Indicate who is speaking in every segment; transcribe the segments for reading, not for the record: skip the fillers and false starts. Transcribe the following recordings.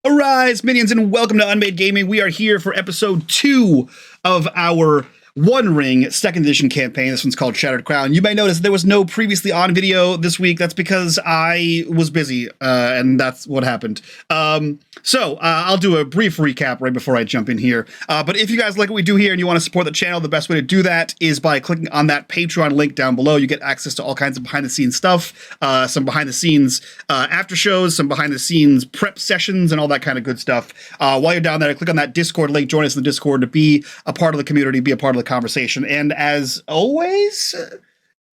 Speaker 1: Arise, minions, and welcome to unMadeGaming. We are here for episode 2 of our One Ring 2nd edition campaign. This one's called Shattered Crown. You may notice there was no previously on video this week. That's because I was busy, and that's what happened. I'll do a brief recap right before I jump in here. But if you guys like what we do here and you want to support the channel, the best way to do that is by clicking on that Patreon link down below. You get access to all kinds of behind-the-scenes stuff, some behind-the-scenes after shows, some behind-the-scenes prep sessions, and all that kind of good stuff. While you're down there, click on that Discord link, join us in the Discord to be a part of the community, be a part of the conversation. And as always,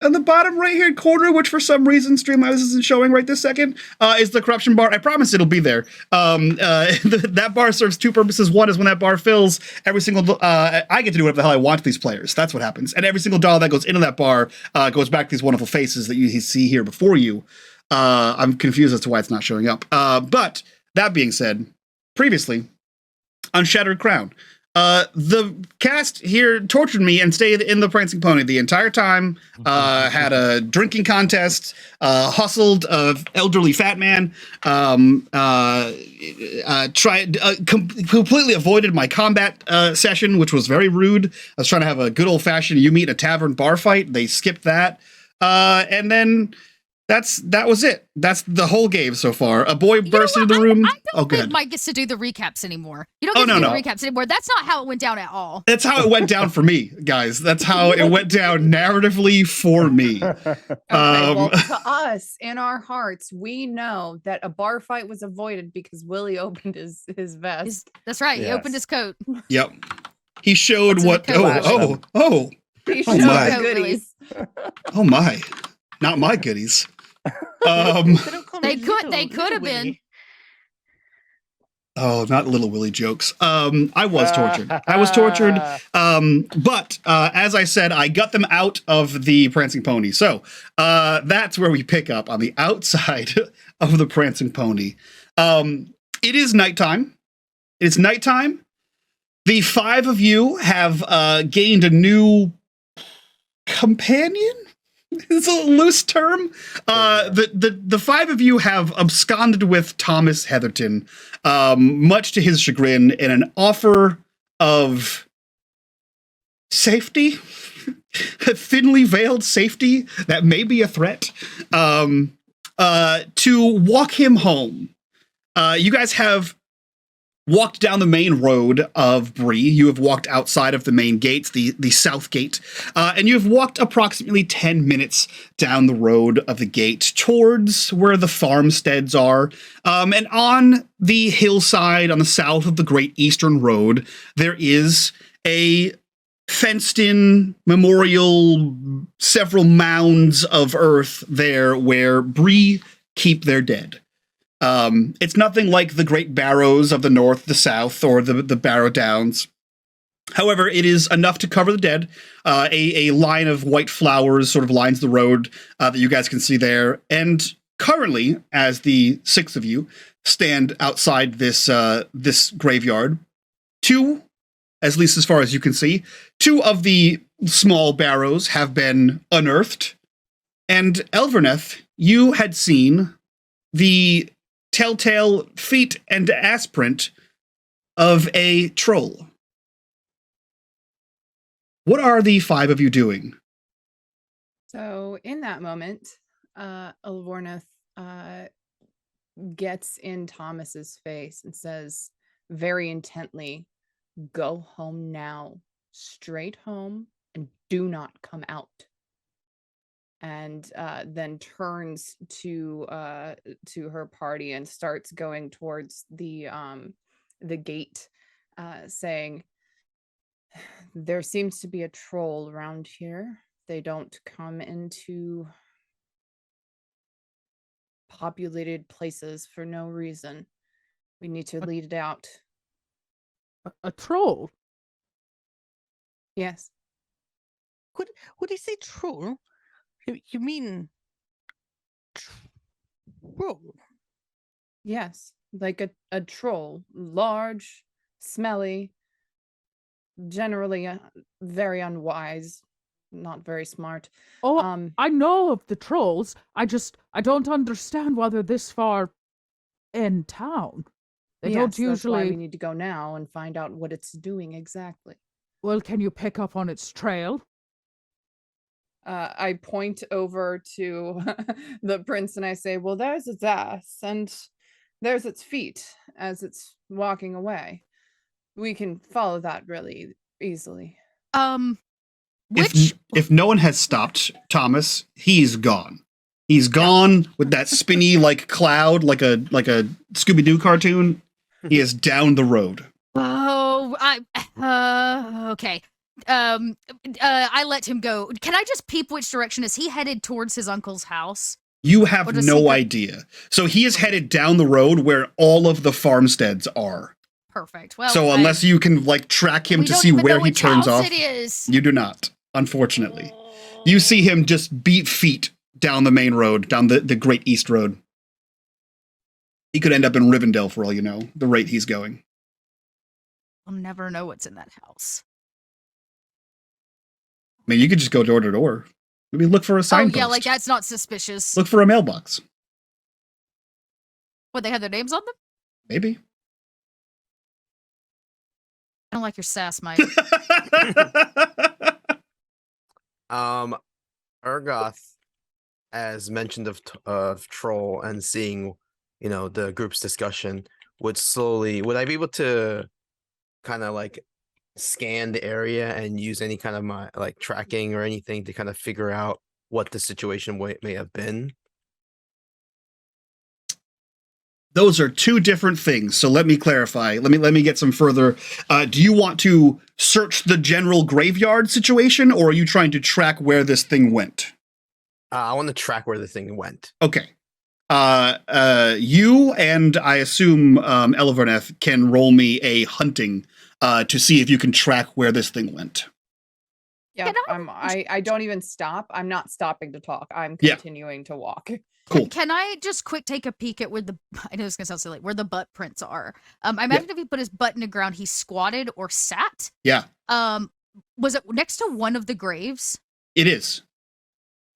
Speaker 1: on the bottom right hand corner, which for some reason Streamlabs isn't showing right this second, is the corruption bar. I promise it'll be there. That bar serves two purposes. One is when that bar fills, every single I get to do whatever the hell I want to these players. That's what happens. And every single dollar that goes into that bar goes back to these wonderful faces that you see here before you. I'm confused as to why it's not showing up. But that being said, previously on Shattered Crown, the cast here tortured me and stayed in the Prancing Pony the entire time, had a drinking contest, hustled an elderly fat man, completely avoided my combat session, which was very rude. I was trying to have a good old-fashioned you meet a tavern bar fight. They skipped that. And then that was it. That's the whole game so far. A boy burst into the room.
Speaker 2: I don't think Mike gets to do the recaps anymore. You don't get to do the recaps anymore. That's not how it went down at all.
Speaker 1: That's how it went down for me, guys. That's how it went down narratively for me.
Speaker 3: Well, to us, in our hearts, we know that a bar fight was avoided because Willie opened his vest.
Speaker 2: That's right. Yes. He opened his coat.
Speaker 1: Yep. He showed what...
Speaker 3: He showed
Speaker 1: my
Speaker 3: goodies.
Speaker 1: Oh my. Not my goodies.
Speaker 2: They could have been.
Speaker 1: Oh, not Little Willie jokes. I was tortured. But as I said, I got them out of the Prancing Pony. So that's where we pick up, on the outside of the Prancing Pony. It is nighttime. It's nighttime. The 5 of you have gained a new companion? It's a loose term. The 5 of you have absconded with Thomas Heatherton, much to his chagrin, in an offer of safety, a thinly veiled safety that may be a threat, to walk him home. You guys have walked down the main road of Bree. You have walked outside of the main gates, the south gate, and you have walked approximately 10 minutes down the road of the gate towards where the farmsteads are. And on the hillside on the south of the Great Eastern Road, there is a fenced-in memorial, several mounds of earth there where Bree keep their dead. It's nothing like the Great Barrows of the north, the south, or the Barrow Downs. However, it is enough to cover the dead. A line of white flowers sort of lines the road that you guys can see there. And currently, as the 6 of you stand outside this graveyard, 2, at least as far as you can see, 2 of the small barrows have been unearthed. And Elverneth, you had seen the telltale feet and ass print of a troll. What are the 5 of you doing?
Speaker 3: So in that moment, Elvorneth gets in Thomas's face and says very intently, "Go home now, straight home, and do not come out." And then turns to her party and starts going towards the gate, saying, "There seems to be a troll around here. They don't come into populated places for no reason. We need to lead it out."
Speaker 4: A troll?
Speaker 3: Yes.
Speaker 5: Would he say troll? You mean troll?
Speaker 3: Yes, like a troll, large, smelly, generally very unwise, not very smart.
Speaker 4: Oh, I know of the trolls. I don't understand why they're this far in town. I
Speaker 3: Yes,
Speaker 4: don't
Speaker 3: that's why
Speaker 4: usually.
Speaker 3: we need to go now and find out what it's doing exactly.
Speaker 4: Well, can you pick up on its trail?
Speaker 3: I point over to the prince and I say, well, there's its ass and there's its feet as it's walking away. We can follow that really easily.
Speaker 1: If no one has stopped Thomas, he's gone. He's gone with that spinny like cloud, like a Scooby-Doo cartoon. He is down the road.
Speaker 2: Oh, okay. I let him go. Can I just peep which direction? Is he headed towards his uncle's house?
Speaker 1: You have no idea. So he is headed down the road where all of the farmsteads are.
Speaker 2: Perfect. Well,
Speaker 1: so unless you can like track him to see where he turns off, you do not, unfortunately. You see him just beat feet down the main road, down the Great East Road. He could end up in Rivendell for all you know, the rate he's going.
Speaker 2: I'll never know what's in that house.
Speaker 1: I mean, you could just go door to door. Maybe look for a signpost.
Speaker 2: Oh, yeah, like that's not suspicious.
Speaker 1: Look for a mailbox.
Speaker 2: What, they have their names on them?
Speaker 1: Maybe.
Speaker 2: I don't like your sass, Mike.
Speaker 6: Urgoth, as mentioned of Troll and seeing, you know, the group's discussion, would I be able to kind of like scan the area and use any kind of my like tracking or anything to kind of figure out what the situation may have been?
Speaker 1: Those are two different things. So let me clarify. Let me get some further. Do you want to search the general graveyard situation, or are you trying to track where this thing went?
Speaker 6: I want to track where the thing went.
Speaker 1: Okay. You and I assume Elverneth can roll me a hunting to see if you can track where this thing went.
Speaker 3: Yeah, I don't even stop. I'm not stopping to talk. I'm continuing to walk.
Speaker 1: Cool.
Speaker 2: Can I just take a peek at where I know it's gonna sound silly, where the butt prints are? I imagine if he put his butt in the ground, he squatted or sat.
Speaker 1: Yeah.
Speaker 2: Was it next to one of the graves?
Speaker 1: It is.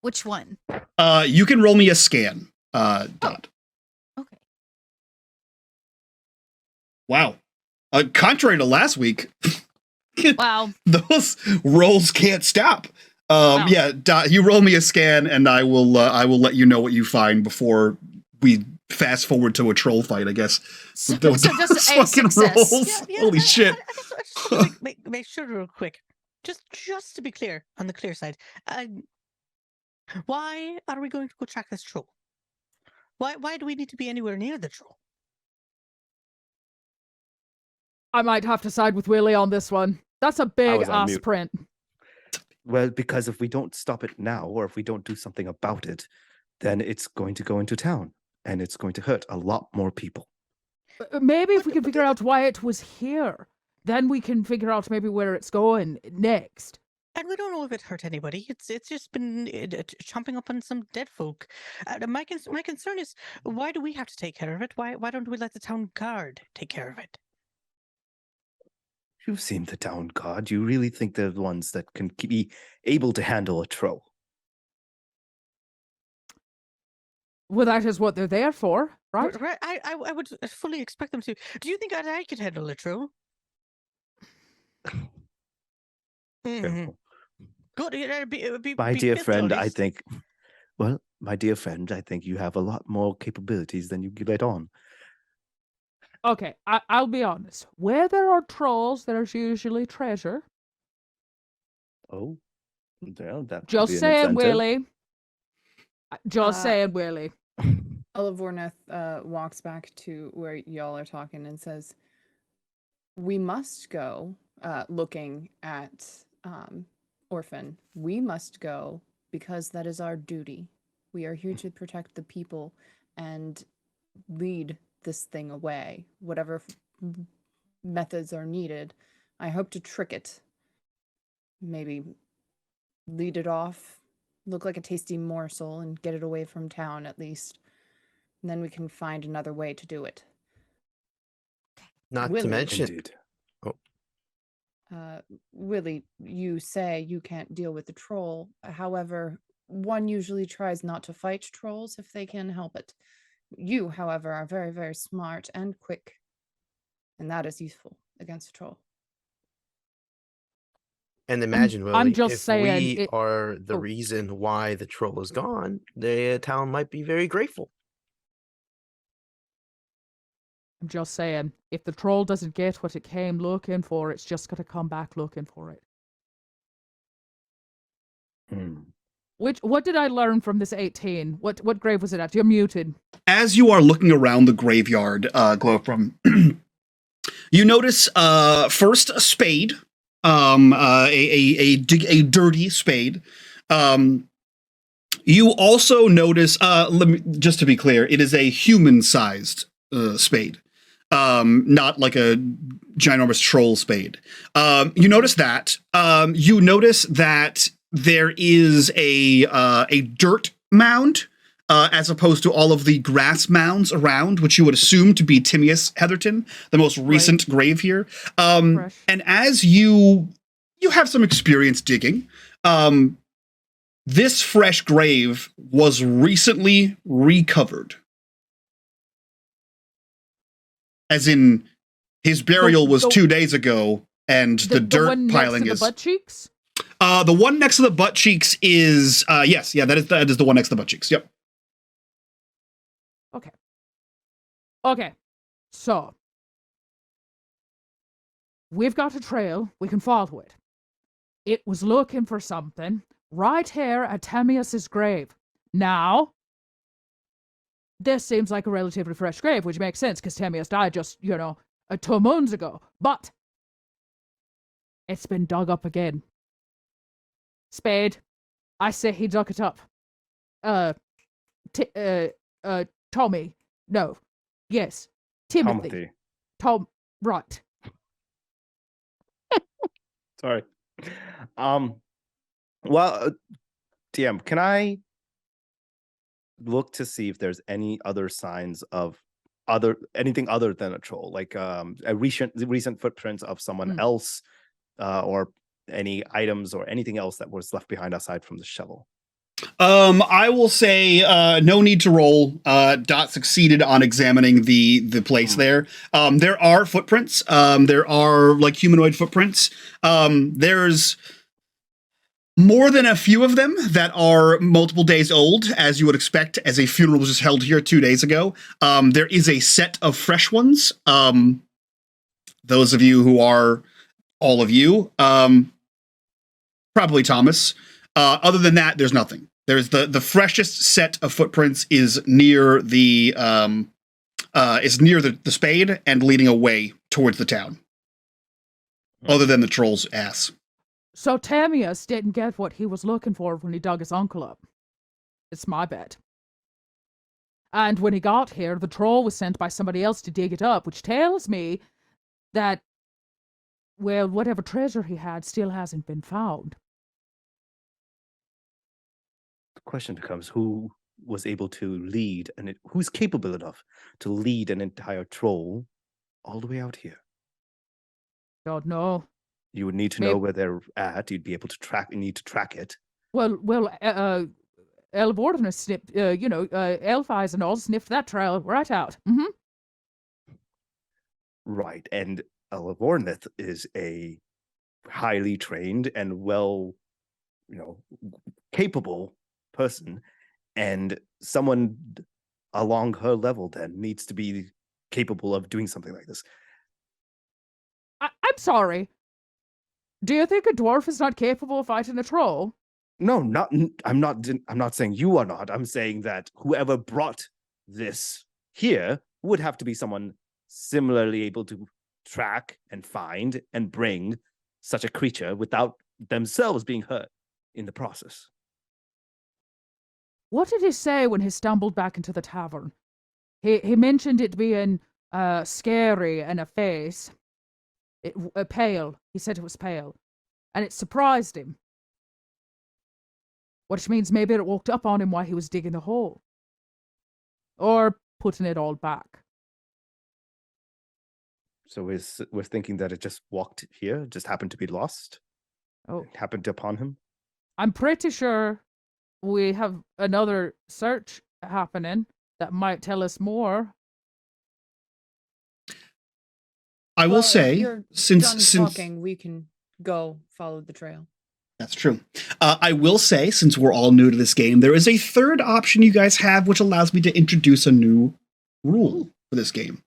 Speaker 2: Which one?
Speaker 1: You can roll me a scan, Dot.
Speaker 2: Okay.
Speaker 1: Wow. Contrary to last week.
Speaker 2: Wow.
Speaker 1: Those rolls can't stop.
Speaker 2: Wow.
Speaker 1: Yeah, Dot, you roll me a scan, and I will let you know what you find before we fast forward to a troll fight, I guess.
Speaker 2: So
Speaker 1: those
Speaker 2: just a
Speaker 1: fucking
Speaker 2: success.
Speaker 1: rolls. Holy shit.
Speaker 5: I just want to make sure real quick. Just to be clear, on the clear side. Why are we going to go track this troll? Why do we need to be anywhere near the troll?
Speaker 4: I might have to side with Willie on this one. That's a big ass print.
Speaker 7: Well, because if we don't stop it now, or if we don't do something about it, then it's going to go into town, and it's going to hurt a lot more people.
Speaker 4: Maybe if we can figure out why it was here, then we can figure out maybe where it's going next.
Speaker 5: And we don't know if it hurt anybody. It's just been chomping up on some dead folk. My concern is, why do we have to take care of it? Why don't we let the town guard take care of it?
Speaker 7: You've seen the town guard. You really think they're the ones that can be able to handle a troll?
Speaker 4: Well, that is what they're there for, right?
Speaker 5: Right. I would fully expect them to. Do you think I could handle a troll? Mm-hmm. Good.
Speaker 7: My dear friend, I think. Well, my dear friend, I think you have a lot more capabilities than you let on.
Speaker 4: Okay, I'll be honest. Where there are trolls, there's usually treasure.
Speaker 7: Oh, well, that
Speaker 4: just saying, Willie. Just saying, Willie.
Speaker 3: Olivorneth walks back to where y'all are talking and says, "We must go looking at Orphan. We must go because that is our duty. We are here to protect the people and lead this thing away, whatever methods are needed. I hope to trick it. Maybe lead it off, look like a tasty morsel, and get it away from town at least. And then we can find another way to do it."
Speaker 6: Not Willie. To mention...
Speaker 7: Indeed.
Speaker 3: Willie, you say you can't deal with the troll. However, one usually tries not to fight trolls if they can help it. You, however, are very, very smart and quick. And that is useful against a troll.
Speaker 6: And imagine,
Speaker 4: I'm
Speaker 6: Willie,
Speaker 4: just
Speaker 6: if
Speaker 4: saying
Speaker 6: we
Speaker 4: it-
Speaker 6: are the
Speaker 4: oh.
Speaker 6: reason why the troll is gone, the town might be very grateful.
Speaker 4: I'm just saying, if the troll doesn't get what it came looking for, it's just gonna come back looking for it. What did I learn from this 18? What grave was it at? You're muted.
Speaker 1: As you are looking around the graveyard, Glowfrom, you notice first a spade, a dirty spade. You also notice, just to be clear, it is a human-sized spade, not like a ginormous troll spade. You notice that. You notice that there is a dirt mound, as opposed to all of the grass mounds around, which you would assume to be Timaeus Heatherton, the most recent grave here. And as you have some experience digging, this fresh grave was recently recovered. As in, his burial was 2 days ago, and the dirt
Speaker 4: one
Speaker 1: piling
Speaker 4: next to
Speaker 1: is
Speaker 4: the butt cheeks.
Speaker 1: the one next to the butt cheeks is yes, yeah, that is the one next to the butt cheeks. Yep.
Speaker 4: Okay, so we've got a trail. We can follow it. It was looking for something right here at Timaeus's grave. Now, this seems like a relatively fresh grave, which makes sense because Timaeus died just, 2 months ago. But it's been dug up again. Spade, I say he dug it up. Tommy, no. Yes, Timothy. Tom, right.
Speaker 7: Sorry. Well, DM, can I look to see if there's any other signs of anything other than a troll, like a recent footprints of someone else, or any items or anything else that was left behind aside from the shovel?
Speaker 1: I will say no need to roll. Dot succeeded on examining the place there. There are footprints. There are like humanoid footprints. There's more than a few of them that are multiple days old, as you would expect, as a funeral was just held here 2 days ago. There is a set of fresh ones. Those of you who are all of you, probably Thomas. Other than that, there's nothing. There's the freshest set of footprints is near the spade and leading away towards the town. Other than the troll's ass.
Speaker 4: So Timaeus didn't get what he was looking for when he dug his uncle up. It's my bet. And when he got here, the troll was sent by somebody else to dig it up, which tells me that, well, whatever treasure he had still hasn't been found.
Speaker 7: The question becomes, who was able to lead, and who's capable enough to lead an entire troll all the way out here?
Speaker 4: Don't know.
Speaker 7: You would need to know where they're at. You'd be able to track. You need to track it.
Speaker 4: Well, Elborn sniffed, Elf Eyes and all sniffed that trail right out. Mm-hmm.
Speaker 7: Right, and Elborneth is a highly trained and well, capable person, and someone along her level then needs to be capable of doing something like this.
Speaker 4: I'm sorry. Do you think a dwarf is not capable of fighting a troll?
Speaker 7: No, I'm not saying you are not. I'm saying that whoever brought this here would have to be someone similarly able to track and find and bring such a creature without themselves being hurt in the process.
Speaker 4: What did he say when he stumbled back into the tavern? He mentioned it being scary and a face. Pale. He said it was pale. And it surprised him. Which means maybe it walked up on him while he was digging the hole. Or putting it all back.
Speaker 7: So we're thinking that it just walked here, just happened to be lost?
Speaker 4: Oh.
Speaker 7: It happened upon him?
Speaker 4: I'm pretty sure we have another search happening that might tell us more.
Speaker 1: I will
Speaker 3: Well, if
Speaker 1: say,
Speaker 3: you're
Speaker 1: since
Speaker 3: done talking, we can go follow the trail.
Speaker 1: that's true. I will say, since we're all new to this game, there is a third option you guys have, which allows me to introduce a new rule for this game.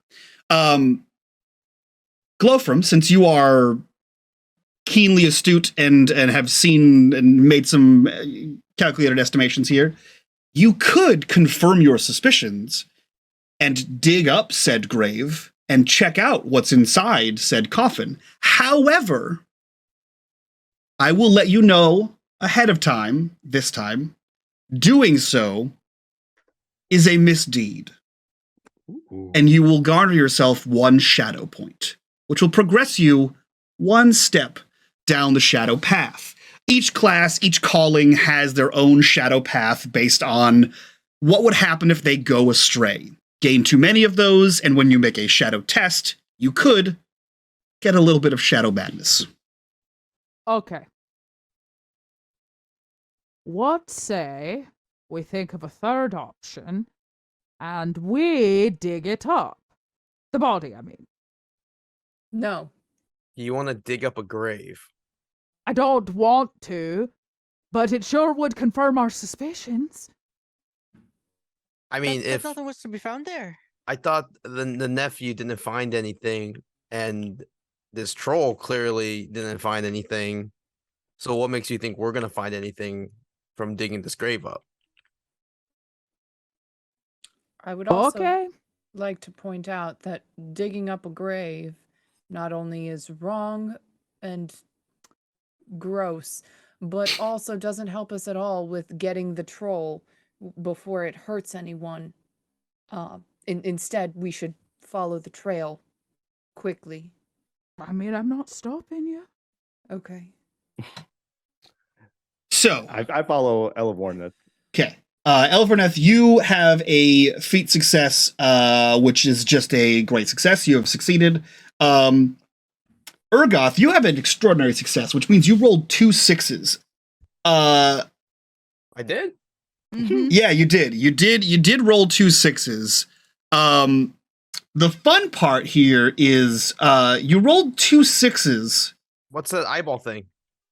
Speaker 1: Glowfram, since you are keenly astute and have seen and made some calculated estimations here, you could confirm your suspicions and dig up said grave and check out what's inside said coffin. However, I will let you know ahead of time, this time, doing so is a misdeed.
Speaker 7: Ooh.
Speaker 1: And you will garner yourself 1 shadow point, which will progress you 1 step down the shadow path. Each class, each calling has their own shadow path based on what would happen if they go astray. Gain too many of those, and when you make a shadow test, you could get a little bit of shadow madness.
Speaker 4: Okay. What say we think of a third option and we dig it up? The body, I mean.
Speaker 3: No.
Speaker 6: You want to dig up a grave?
Speaker 4: I don't want to, but it sure would confirm our suspicions.
Speaker 6: I mean,
Speaker 5: But
Speaker 6: if
Speaker 5: nothing was to be found there.
Speaker 6: I thought the nephew didn't find anything, and this troll clearly didn't find anything. So what makes you think we're gonna find anything from digging this grave up?
Speaker 3: I would also
Speaker 4: Okay.
Speaker 3: like to point out that digging up a grave not only is wrong and gross, but also doesn't help us at all with getting the troll before it hurts anyone. Instead, we should follow the trail quickly.
Speaker 4: I mean, I'm not stopping you.
Speaker 3: Okay.
Speaker 1: So,
Speaker 7: I follow Elevornith.
Speaker 1: okay. Elverneth, you have a feat success, which is just a great success. You have succeeded. Urgoth, you have an extraordinary success, which means you rolled 2 6s.
Speaker 6: I did.
Speaker 2: Mhm.
Speaker 1: Yeah, you did. You did roll 2 6s. The fun part here is you rolled 2 6s
Speaker 6: What's that eyeball thing?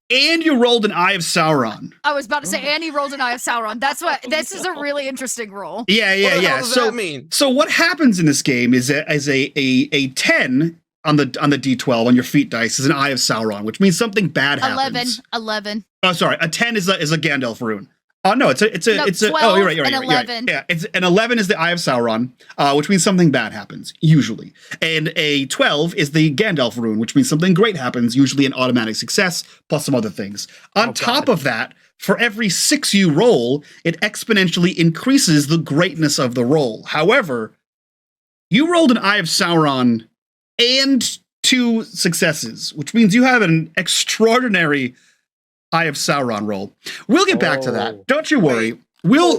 Speaker 1: and you rolled an Eye of Sauron.
Speaker 2: I was about to say, and he rolled an Eye of Sauron. That's what. This is a really interesting roll.
Speaker 1: Yeah,
Speaker 6: What the hell does that mean?
Speaker 1: So what happens in this game is a 10 on the D12 on your feat dice is an Eye of Sauron, which means something bad happens.
Speaker 2: 11.
Speaker 1: Oh, sorry, a 10 is a Gandalf rune. Oh no, it's a
Speaker 2: 12
Speaker 1: oh, you're right.
Speaker 2: and
Speaker 1: You're right.
Speaker 2: 11.
Speaker 1: Yeah, it's an 11 is the Eye of Sauron, which means something bad happens usually, and a 12 is the Gandalf rune, which means something great happens, usually an automatic success plus some other things. On top of that, for every 6 you roll, it exponentially increases the greatness of the roll. However, you rolled an Eye of Sauron and 2 successes, which means you have an extraordinary Eye of Sauron roll. We'll get back to that. Don't you worry. We'll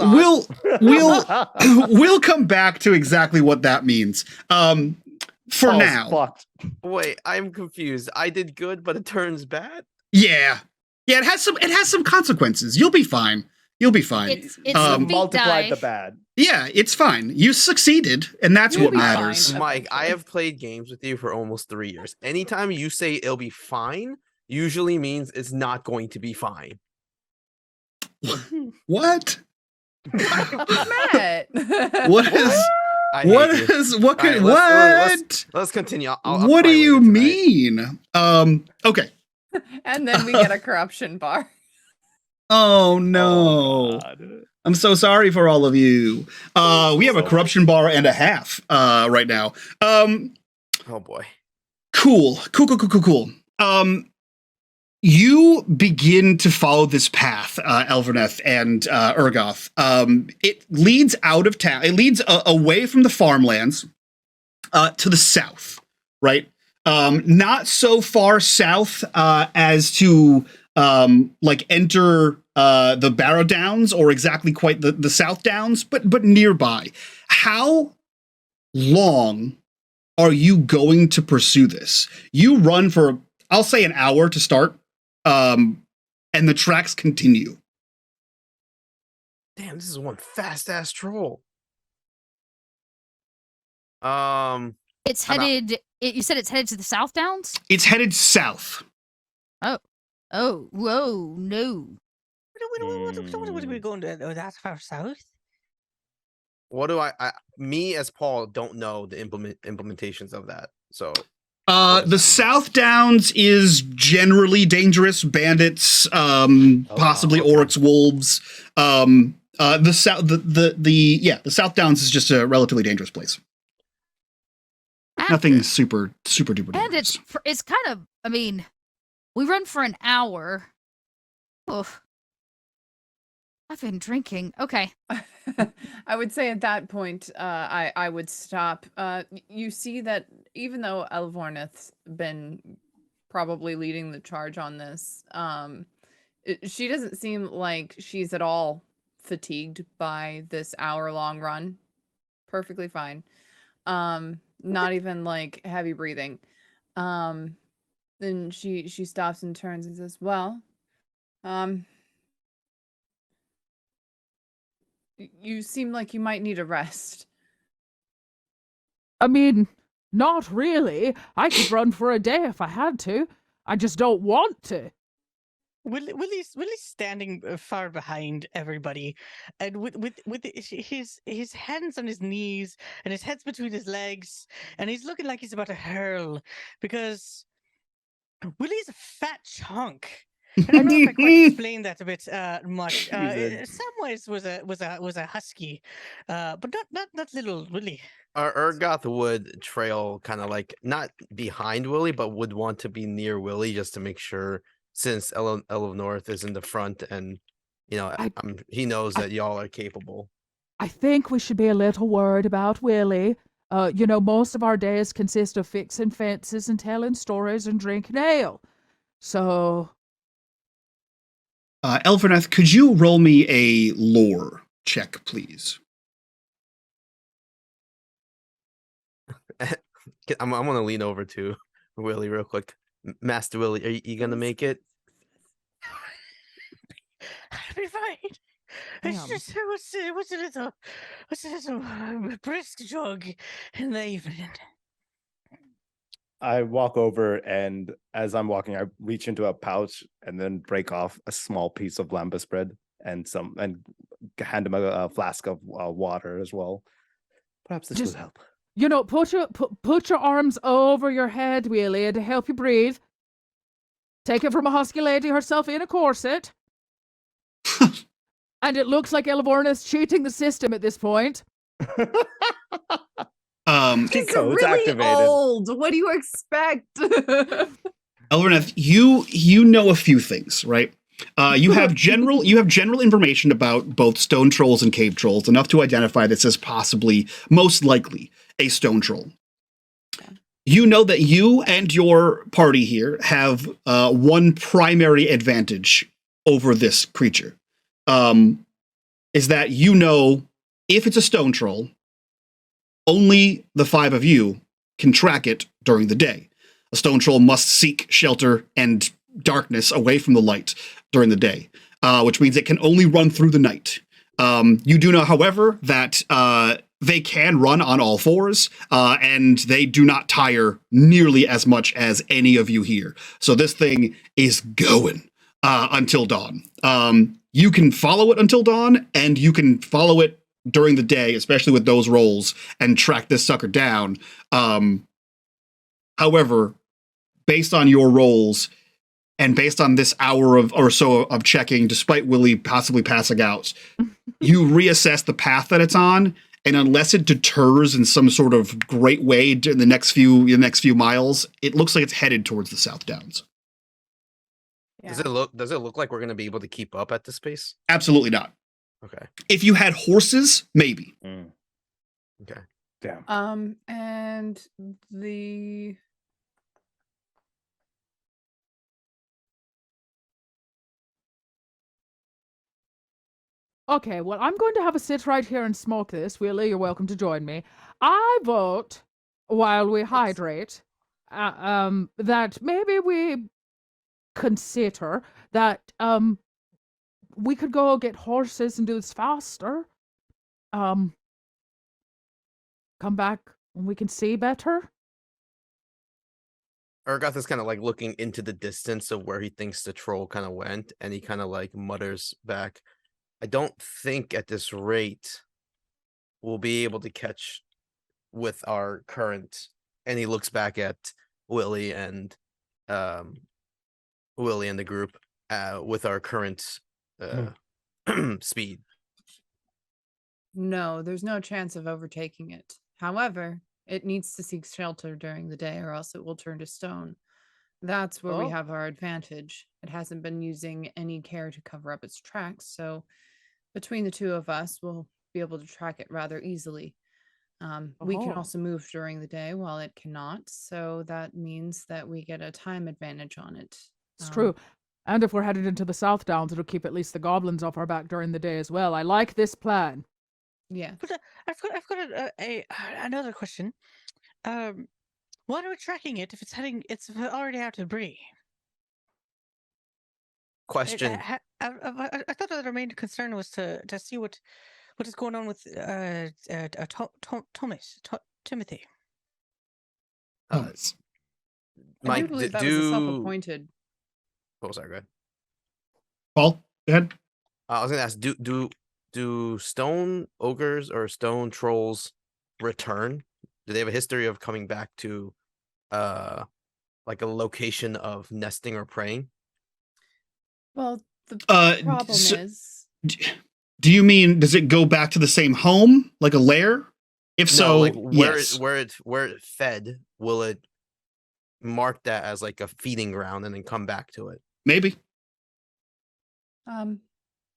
Speaker 1: we'll come back to exactly what that means. For
Speaker 7: Paul's
Speaker 1: now.
Speaker 7: fucked.
Speaker 6: Wait, I'm confused. I did good, but it turns bad.
Speaker 1: Yeah. Yeah, it has some consequences. You'll be fine. You'll be fine.
Speaker 2: It's
Speaker 1: Um,
Speaker 2: the feat
Speaker 7: Multiplied
Speaker 2: die.
Speaker 7: the bad.
Speaker 1: Yeah, it's fine. You succeeded, and that's
Speaker 3: You'll
Speaker 1: what
Speaker 3: be fine.
Speaker 1: matters.
Speaker 6: Mike, I
Speaker 3: Eventually.
Speaker 6: have played games with you for almost 3 years. Anytime you say it'll be fine, usually means it's not going to be fine.
Speaker 1: What?
Speaker 3: Matt.
Speaker 1: What is
Speaker 6: I
Speaker 1: what
Speaker 6: hate you.
Speaker 1: is what could
Speaker 6: All right,
Speaker 1: what?
Speaker 6: Let's continue. I'll
Speaker 1: What do
Speaker 6: cry
Speaker 1: you
Speaker 6: later tonight.
Speaker 1: mean? Okay.
Speaker 3: And then we get a corruption bar.
Speaker 1: Oh no.
Speaker 7: Oh, God.
Speaker 1: I'm so sorry for all of you. We have a corruption bar and a half right now.
Speaker 6: Oh boy.
Speaker 1: Cool. You begin to follow this path, Elverneth and Urgoth. It leads out of town. It leads away from the farmlands to the south, right? Not so far south as to like enter the Barrow Downs or exactly quite the South Downs, but nearby. How long are you going to pursue this? You run for, I'll say, an hour to start, and the tracks continue.
Speaker 6: Damn, this is one fast ass troll.
Speaker 2: It's
Speaker 6: I'm out.
Speaker 2: headed. You said it's headed to the South Downs.
Speaker 1: It's headed south.
Speaker 2: Oh, whoa, no.
Speaker 5: What are we going to that far south?
Speaker 6: What do me as Paul don't know the implementations of that. So
Speaker 1: The
Speaker 6: what does that mean?
Speaker 1: South Downs is generally dangerous. Bandits, possibly
Speaker 7: okay.
Speaker 1: orcs, wolves. The South Downs is just a relatively dangerous place. Nothing super duper
Speaker 2: And
Speaker 1: dangerous.
Speaker 2: it's kind of. I mean, we run for an hour. Oof. I've been drinking. Okay.
Speaker 3: I would say at that point, I would stop. You see that even though Elvornith's been probably leading the charge on this, she doesn't seem like she's at all fatigued by this hour-long run. Perfectly fine. Not even like heavy breathing. Then she stops and turns and says, "Well, you seem like you might need a rest."
Speaker 4: I mean, not really. I could run for a day if I had to. I just don't want to.
Speaker 5: Willie's standing far behind everybody, and with his hands on his knees and his head's between his legs, and he's looking like he's about to hurl because Willie's a fat chunk. And I don't know if I quite explained that a bit much. Samwise was a husky, but not little Willie.
Speaker 6: Our Urgoth would trail kind of like not behind Willie, but would want to be near Willie just to make sure, since El of North is in the front, and he knows that y'all are capable.
Speaker 4: I think we should be a little worried about Willie. Most of our days consist of fixing fences and telling stories and drinking ale. So,
Speaker 1: Elverneth, could you roll me a lore check, please?
Speaker 6: I'm gonna lean over to Willie real quick. Master Willie, are you gonna make it?
Speaker 5: I'll be fine. It's just it was a little brisk jog in the evening.
Speaker 7: I walk over, and as I'm walking, I reach into a pouch and then break off a small piece of lambus bread and hand him a flask of water as well. Perhaps this will help.
Speaker 4: Put your arms over your head, Willie, to help you breathe. Take it from a husky lady herself in a corset. And it looks like Elvornith's cheating the system at this point.
Speaker 3: He's
Speaker 7: code's
Speaker 3: really
Speaker 7: activated.
Speaker 3: old. What do you expect?
Speaker 1: Elverneth, you know a few things, right? You have general information about both stone trolls and cave trolls, enough to identify this as possibly, most likely, a stone troll. You know that you and your party here have one primary advantage over this creature. Is that if it's a stone troll, only the five of you can track it during the day. A stone troll must seek shelter and darkness away from the light during the day, which means it can only run through the night. You do know, however, that they can run on all fours, and they do not tire nearly as much as any of you here. So this thing is going until dawn. You can follow it until dawn, and you can follow it during the day, especially with those rolls, and track this sucker down. However, based on your rolls, and based on this hour or so of checking, despite Willie possibly passing out, you reassess the path that it's on, and unless it deters in some sort of great way in the next few miles, it looks like it's headed towards the South Downs.
Speaker 3: Yeah.
Speaker 6: Does it look like we're gonna be able to keep up at this pace?
Speaker 1: Absolutely not.
Speaker 6: Okay.
Speaker 1: If you had horses, maybe.
Speaker 6: Okay.
Speaker 7: Damn.
Speaker 3: And the
Speaker 4: Okay, well, I'm going to have a sit right here and smoke this. Willie, you're welcome to join me. I vote, while we hydrate, that maybe we consider that we could go get horses and do this faster. Come back when we can see better.
Speaker 6: Urgoth is kind of like looking into the distance of where he thinks the troll kind of went, and he kind of like mutters back, I don't think at this rate we'll be able to catch with our current, and he looks back at Willie and um the group with our current speed.
Speaker 3: No, there's no chance of overtaking it. However, it needs to seek shelter during the day or else it will turn to stone. That's where we
Speaker 4: Oh.
Speaker 3: have our advantage. It hasn't been using any care to cover up its tracks, so between the two of us, we'll be able to track it rather easily. We can
Speaker 4: Oh.
Speaker 3: also move during the day while it cannot, so that means that we get a time advantage on it.
Speaker 4: It's true. And if we're headed into the South Downs, it'll keep at least the goblins off our back during the day as well. I like this plan.
Speaker 3: Yeah.
Speaker 5: But I've got another question. Why are we tracking it if it's heading? It's already out of Bree.
Speaker 6: Question.
Speaker 5: I thought the main concern was to see what is going on with Timothy.
Speaker 1: Oh,
Speaker 3: I
Speaker 6: Mike,
Speaker 3: do believe that was a self-appointed.
Speaker 6: Oh, sorry, go ahead.
Speaker 1: Paul, go ahead.
Speaker 6: I was gonna ask, do stone ogres or stone trolls return? Do they have a history of coming back to like a location of nesting or preying?
Speaker 3: Well, the problem
Speaker 1: so-
Speaker 3: is
Speaker 1: Do you mean, does it go back to the same home, like a lair? If
Speaker 6: No,
Speaker 1: so,
Speaker 6: like
Speaker 1: yes.
Speaker 6: where it fed, will it mark that as like a feeding ground and then come back to it?
Speaker 1: Maybe.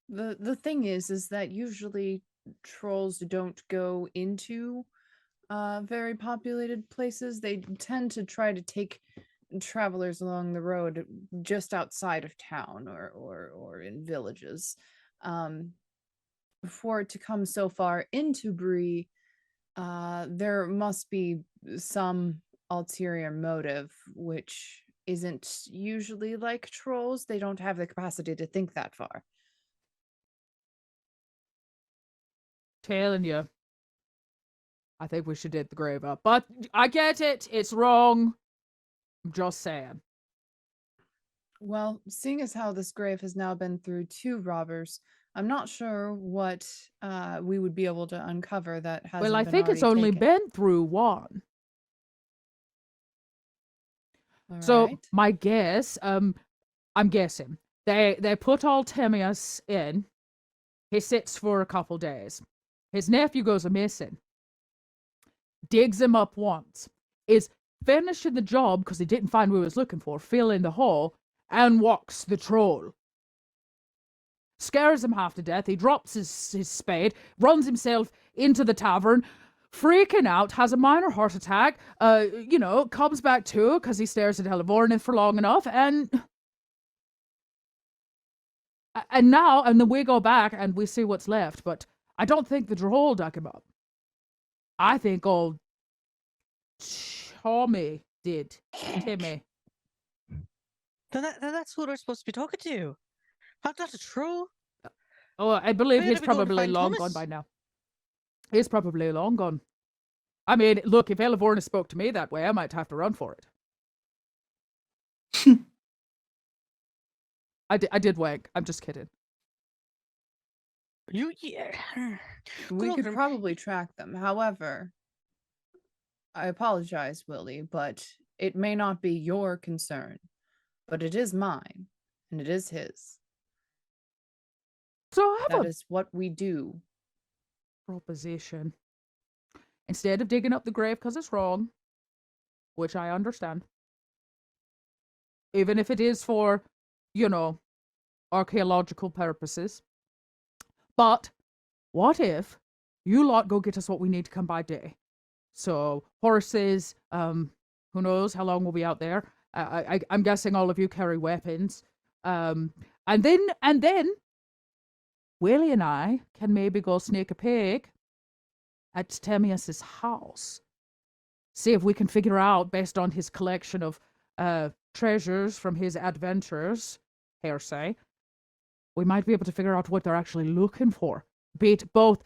Speaker 3: the thing is that usually trolls don't go into very populated places. They tend to try to take travelers along the road just outside of town or in villages. For it to come so far into Bree, there must be some ulterior motive, which isn't usually like trolls. They don't have the capacity to think that far.
Speaker 4: Telling you. I think we should dig the grave up. But I get it. It's wrong. I'm just saying.
Speaker 3: Well, seeing as how this grave has now been through 2 robbers, I'm not sure what we would be able to uncover that hasn't
Speaker 4: Well, I
Speaker 3: been
Speaker 4: think it's
Speaker 3: already
Speaker 4: only
Speaker 3: taken.
Speaker 4: been through one.
Speaker 3: All
Speaker 4: So
Speaker 3: right.
Speaker 4: my guess, I'm guessing they put Altemius in. He sits for a couple days. His nephew goes a missing. Digs him up once. Is finishing the job because he didn't find what he was looking for. Fill in the hole and walks the troll. Scares him half to death. He drops his spade, runs himself into the tavern, freaking out, has a minor heart attack, comes back to because he stares at Helivornith for long enough, and then we go back and we see what's left, but I don't think the troll dug him up. I think old Tommy did. Timmy.
Speaker 5: Then that's who we're supposed to be talking to. Not a troll.
Speaker 4: Oh, I believe
Speaker 5: Where
Speaker 4: he's
Speaker 5: did we go to
Speaker 4: probably
Speaker 5: find
Speaker 4: long
Speaker 5: Thomas?
Speaker 4: gone by now. He's probably long gone. I mean, look, if Helivornith spoke to me that way, I might have to run for it. I did wank. I'm just kidding.
Speaker 5: Yeah.
Speaker 3: We could
Speaker 5: Look,
Speaker 3: probably track them. However, I apologize, Willie, but it may not be your concern, but it is mine, and it is his.
Speaker 4: So I have
Speaker 3: That
Speaker 4: a
Speaker 3: is what we do.
Speaker 4: proposition. Instead of digging up the grave because it's wrong, which I understand, even if it is for, archaeological purposes, but what if you lot go get us what we need to come by day? So horses, who knows how long we'll be out there. I'm guessing all of you carry weapons. And then Willie and I can maybe go sneak a peek at Temius's house. See if we can figure out, based on his collection of treasures from his adventures, hearsay, we might be able to figure out what they're actually looking for. Beat both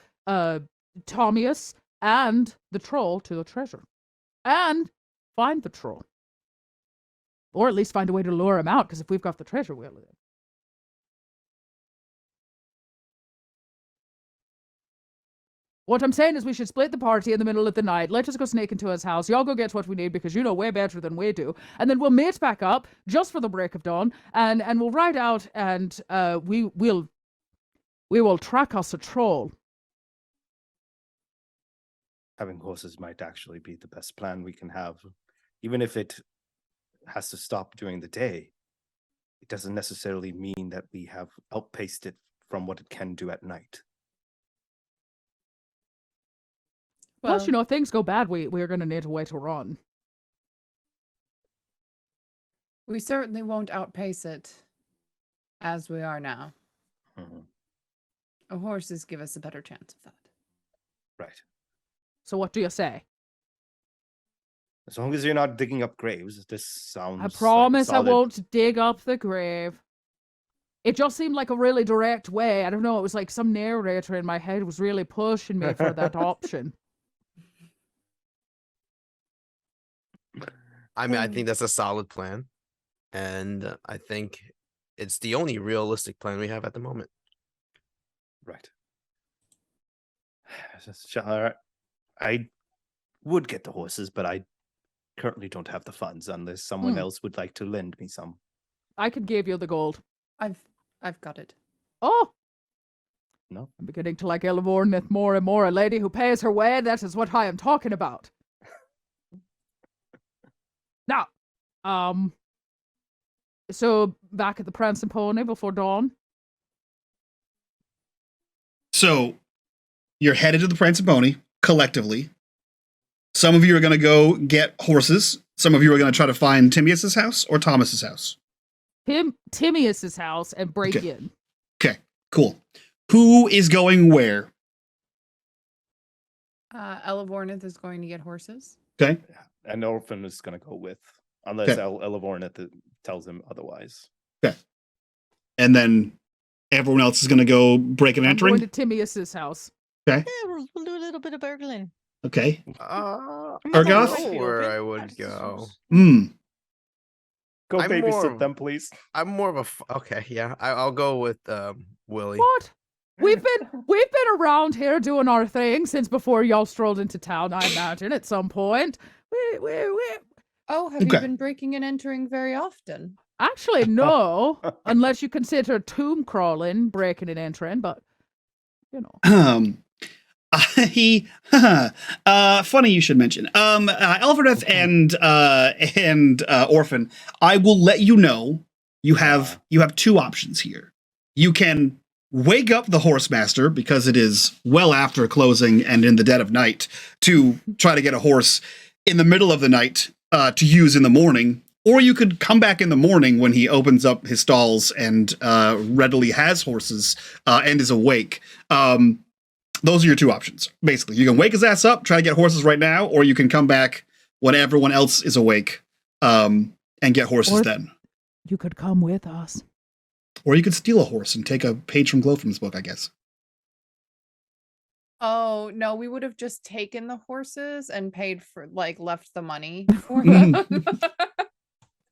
Speaker 4: Tomius and the troll to the treasure. And find the troll. Or at least find a way to lure him out, because if we've got the treasure, we'll... What I'm saying is we should split the party in the middle of the night. Let us go sneak into his house. Y'all go get what we need because you know way better than we do. And then we'll meet back up just for the break of dawn, and we'll ride out, and we will track us a troll.
Speaker 7: Having horses might actually be the best plan we can have. Even if it has to stop during the day, it doesn't necessarily mean that we have outpaced it from what it can do at night.
Speaker 4: Plus, you know, if things go bad, we're going to need a way to run.
Speaker 3: We certainly won't outpace it as we are now. Horses give us a better chance of that.
Speaker 7: Right.
Speaker 4: So what do you say?
Speaker 7: As long as you're not digging up graves, this sounds...
Speaker 4: I promise I
Speaker 7: solid.
Speaker 4: won't dig up the grave. It just seemed like a really direct way. I don't know, it was like some narrator in my head was really pushing me for that option.
Speaker 6: I mean, I think that's a solid plan. And I think it's the only realistic plan we have at the moment.
Speaker 7: Right. I would get the horses, but I currently don't have the funds unless someone else would like to lend me some.
Speaker 4: I could give you the gold.
Speaker 3: I've got it.
Speaker 4: Oh!
Speaker 7: No?
Speaker 4: I'm beginning to like Elvornith more and more. A lady who pays her way, that is what I am talking about. Now, so back at the Prancing Pony before dawn?
Speaker 1: So you're headed to the Prancing Pony collectively. Some of you are going to go get horses. Some of you are going to try to find Timaeus's house or Thomas's house.
Speaker 4: Timaeus's house and break in.
Speaker 1: Okay, cool. Who is going where?
Speaker 3: Elvornith is going to get horses.
Speaker 1: Okay.
Speaker 7: An orphan is going to go with, unless Elvornith tells him otherwise.
Speaker 1: Okay. And then everyone else is going to go break and
Speaker 4: I'm
Speaker 1: entering?
Speaker 4: going to Timaeus's house.
Speaker 1: Okay.
Speaker 5: Yeah, we'll do a little bit of burgling.
Speaker 1: Okay.
Speaker 6: Urgoth?
Speaker 5: Might be
Speaker 6: Where
Speaker 5: open.
Speaker 6: I would go.
Speaker 7: Go
Speaker 6: I'm
Speaker 7: babysit
Speaker 6: more-
Speaker 7: them, please.
Speaker 6: I'm more of a okay, yeah. I'll go with Willie.
Speaker 4: What? We've been around here doing our thing since before y'all strolled into town, I imagine, at some point.
Speaker 3: Oh, have
Speaker 1: Okay.
Speaker 3: you been breaking and entering very often?
Speaker 4: Actually, no. Unless you consider tomb crawling, breaking and entering, but, you know.
Speaker 1: Funny you should mention. Elverdeth and Orphan, I will let you know you have two options here. You can wake up the Horsemaster because it is well after closing and in the dead of night to try to get a horse in the middle of the night to use in the morning, or you could come back in the morning when he opens up his stalls and readily has horses and is awake. Those are your two options. Basically, you can wake his ass up, try to get horses right now, or you can come back when everyone else is awake and get horses then.
Speaker 4: You could come with us.
Speaker 1: Or you could steal a horse and take a page from Glowfrom's book, I guess.
Speaker 3: Oh, no, we would have just taken the horses and paid for, left the money for them.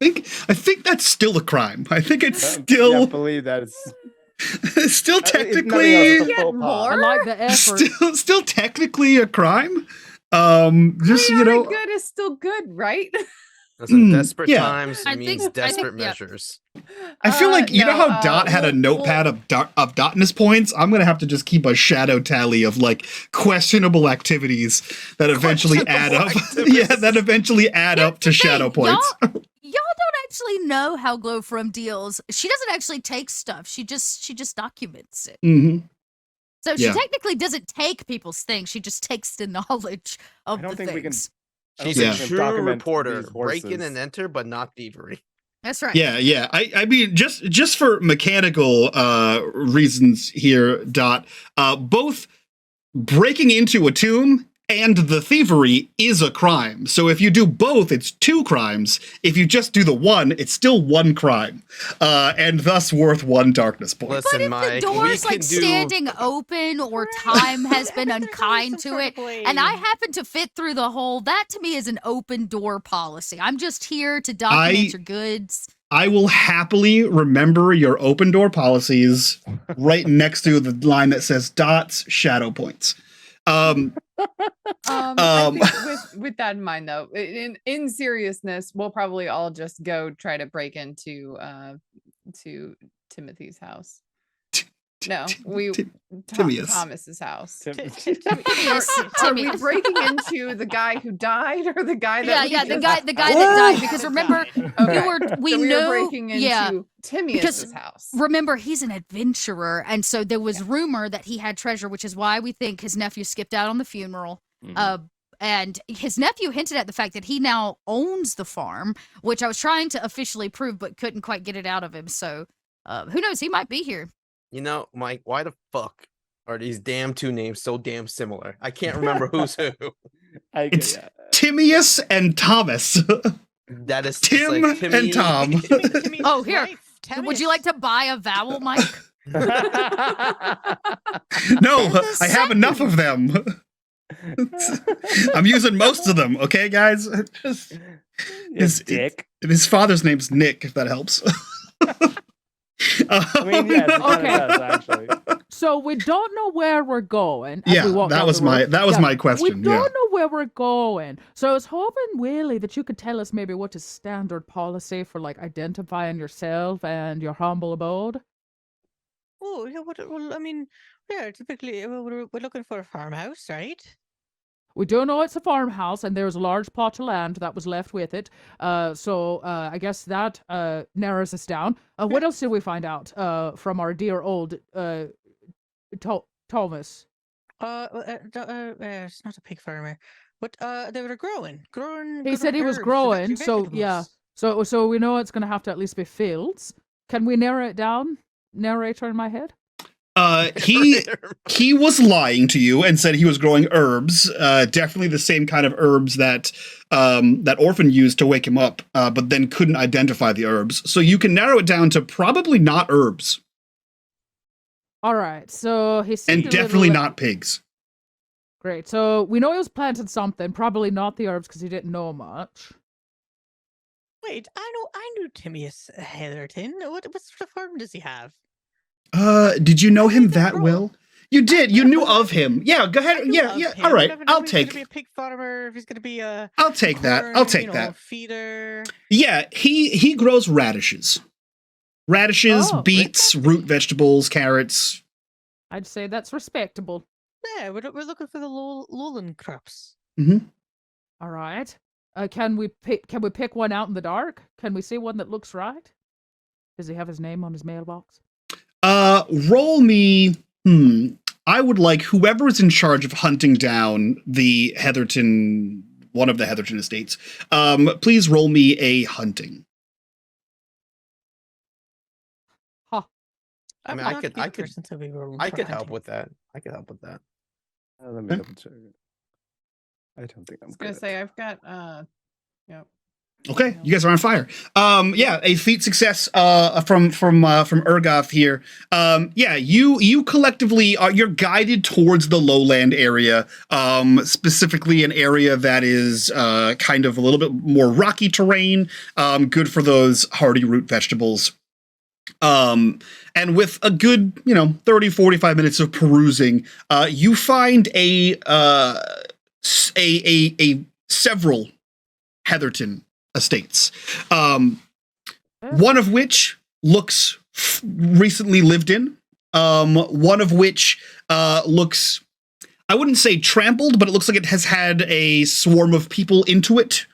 Speaker 1: I think that's still a crime. I think it's
Speaker 7: I
Speaker 1: still
Speaker 7: can't believe that it's
Speaker 1: still
Speaker 7: if nothing else,
Speaker 1: technically
Speaker 7: it's a faux pas.
Speaker 4: I like the effort.
Speaker 1: still technically a crime. Just
Speaker 3: Chaotic good is still good, right?
Speaker 6: Listen, desperate
Speaker 1: yeah.
Speaker 6: times
Speaker 2: I
Speaker 6: means
Speaker 2: think-
Speaker 6: desperate
Speaker 2: yeah.
Speaker 6: measures.
Speaker 1: I feel like you know
Speaker 3: no,
Speaker 1: how Dot had a notepad of Dotness points. I'm gonna have to just keep a shadow tally of questionable activities that eventually add up. Yeah, that eventually add up to shadow points.
Speaker 2: Y'all don't actually know how Glowfrom deals. She doesn't actually take stuff. She just documents it.
Speaker 1: Mm-hmm.
Speaker 2: So she
Speaker 1: Yeah.
Speaker 2: technically doesn't take people's things. She just takes the knowledge of
Speaker 7: I don't
Speaker 2: the
Speaker 7: think we can-
Speaker 2: things.
Speaker 7: I don't
Speaker 6: She's
Speaker 7: think
Speaker 6: a
Speaker 7: we can
Speaker 6: true
Speaker 7: document
Speaker 6: reporter.
Speaker 7: these
Speaker 6: Break in
Speaker 7: horses.
Speaker 6: and enter, but not thievery.
Speaker 2: That's right.
Speaker 1: Yeah. I mean, just for mechanical reasons here, Dot. Both breaking into a tomb and the thievery is a crime. So if you do both, it's 2 crimes. If you just do the one, it's still 1 crime, and thus worth 1 darkness point.
Speaker 6: Listen,
Speaker 2: But if
Speaker 6: Mike,
Speaker 2: the
Speaker 6: we
Speaker 2: door's
Speaker 6: can
Speaker 2: like
Speaker 6: do.
Speaker 2: standing open or time has been
Speaker 5: There's
Speaker 2: unkind
Speaker 5: some
Speaker 2: to
Speaker 5: sort
Speaker 2: it,
Speaker 5: of way.
Speaker 2: and I happen to fit through the hole, that to me is an open door policy. I'm just here to document your goods.
Speaker 1: I will happily remember your open door policies right next to the line that says dots, shadow points.
Speaker 3: I
Speaker 1: Um,
Speaker 3: think with that in mind, though, in seriousness, we'll probably all just go try to break into to Timothy's house. No, we
Speaker 1: Timaeus.
Speaker 3: Thomas's house.
Speaker 2: Timaeus,
Speaker 3: Are we
Speaker 2: Timaeus.
Speaker 3: breaking into the guy who died or the guy that?
Speaker 2: Yeah,
Speaker 3: we
Speaker 2: the
Speaker 3: just-
Speaker 2: guy that died. Because remember,
Speaker 3: Okay.
Speaker 2: we
Speaker 3: So
Speaker 2: know.
Speaker 3: were breaking into Timaeus's house.
Speaker 2: Remember, he's an adventurer, and so there was rumor that he had treasure, which is why we think his nephew skipped out on the funeral. And his nephew hinted at the fact that he now owns the farm, which I was trying to officially prove, but couldn't quite get it out of him. So, who knows? He might be here.
Speaker 6: You know, Mike, why the fuck are these damn 2 names so damn similar? I can't remember who's who.
Speaker 1: It's Timaeus and Thomas.
Speaker 6: That is
Speaker 1: Tim
Speaker 6: like Timmy,
Speaker 1: and Tom.
Speaker 5: Timmy's
Speaker 2: Oh, here.
Speaker 5: wife,
Speaker 2: Would you like to buy a vowel, Mike?
Speaker 1: No,
Speaker 2: And the
Speaker 1: I have enough of them. I'm using most of them, okay, guys?
Speaker 7: Dick.
Speaker 1: His father's name's Nick, if that helps.
Speaker 7: I mean, yes, it
Speaker 4: Okay.
Speaker 7: kinda does, actually.
Speaker 4: So we don't know where we're going. as
Speaker 1: Yeah,
Speaker 4: we walk
Speaker 1: that
Speaker 4: down
Speaker 1: was
Speaker 4: the
Speaker 1: my
Speaker 4: road.
Speaker 1: that was
Speaker 4: Yeah,
Speaker 1: my
Speaker 4: We
Speaker 1: question.
Speaker 4: don't
Speaker 1: Yeah.
Speaker 4: know where we're going. So I was hoping, Willie, that you could tell us maybe what is standard policy for like identifying yourself and your humble abode.
Speaker 5: Oh, yeah. Well, I mean, yeah. Typically, we're looking for a farmhouse, right?
Speaker 4: We do know it's a farmhouse, and there's a large plot of land that was left with it. So I guess that narrows us down. What else did we find out from our dear old Thomas?
Speaker 5: It's not a pig farmer, but they were growing.
Speaker 4: He said he was
Speaker 5: herbs,
Speaker 4: growing, so yeah.
Speaker 5: vegetables.
Speaker 4: So we know it's going to have to at least be fields. Can we narrow it down? Narrator in my head.
Speaker 1: He was lying to you and said he was growing herbs, definitely the same kind of herbs that that Orphan used to wake him up, but then couldn't identify the herbs. So you can narrow it down to probably not herbs,
Speaker 4: All right. So he
Speaker 1: and
Speaker 4: seemed a
Speaker 1: definitely
Speaker 4: little,
Speaker 1: not pigs.
Speaker 4: Great. So we know he was planting something. Probably not the herbs because he didn't know much.
Speaker 5: Wait, I knew Timaeus Heatherton. What sort of farm does he have?
Speaker 1: Did you know
Speaker 5: I
Speaker 1: him
Speaker 5: didn't
Speaker 1: that
Speaker 5: know.
Speaker 1: well? You did. You knew of him. Yeah. Go
Speaker 5: I
Speaker 1: ahead.
Speaker 5: knew
Speaker 1: Yeah.
Speaker 5: of
Speaker 1: Yeah.
Speaker 5: him.
Speaker 1: All right.
Speaker 5: I never knew
Speaker 1: I'll
Speaker 5: he was gonna
Speaker 1: take.
Speaker 5: be a pig farmer. If he's gonna be a
Speaker 1: I'll take that. I'll
Speaker 5: corn,
Speaker 1: take that.
Speaker 5: feeder.
Speaker 1: Yeah. He grows radishes,
Speaker 4: Oh,
Speaker 1: beets, root vegetables, carrots.
Speaker 4: I'd say that's respectable.
Speaker 5: Yeah, we're looking for the lowland crops.
Speaker 4: All right. Can we pick one out in the dark? Can we see one that looks right? Does he have his name on his mailbox?
Speaker 1: Roll me. I would like whoever's in charge of hunting down the Heatherton, one of the Heatherton estates. Please roll me a hunting.
Speaker 4: Huh.
Speaker 6: I mean,
Speaker 5: I'm
Speaker 6: I
Speaker 5: not
Speaker 6: could-
Speaker 5: the
Speaker 6: I could-
Speaker 5: person to be rolling
Speaker 6: I
Speaker 5: for
Speaker 6: could help
Speaker 5: hunting.
Speaker 6: with that. I could help with that.
Speaker 7: Let me
Speaker 1: Okay.
Speaker 7: double check. I don't think
Speaker 3: I
Speaker 7: I'm
Speaker 3: was gonna
Speaker 7: good.
Speaker 3: say I've got yep.
Speaker 1: Okay, you guys are on fire. Yeah, a feat success from Urgoth here. Yeah, you collectively you're guided towards the lowland area, specifically an area that is kind of a little bit more rocky terrain, good for those hardy root vegetables. And with a good, 30, 45 minutes of perusing, you find a several Heatherton estates, one of which looks recently lived in, one of which looks, I wouldn't say trampled, but it looks like it has had a swarm of people into it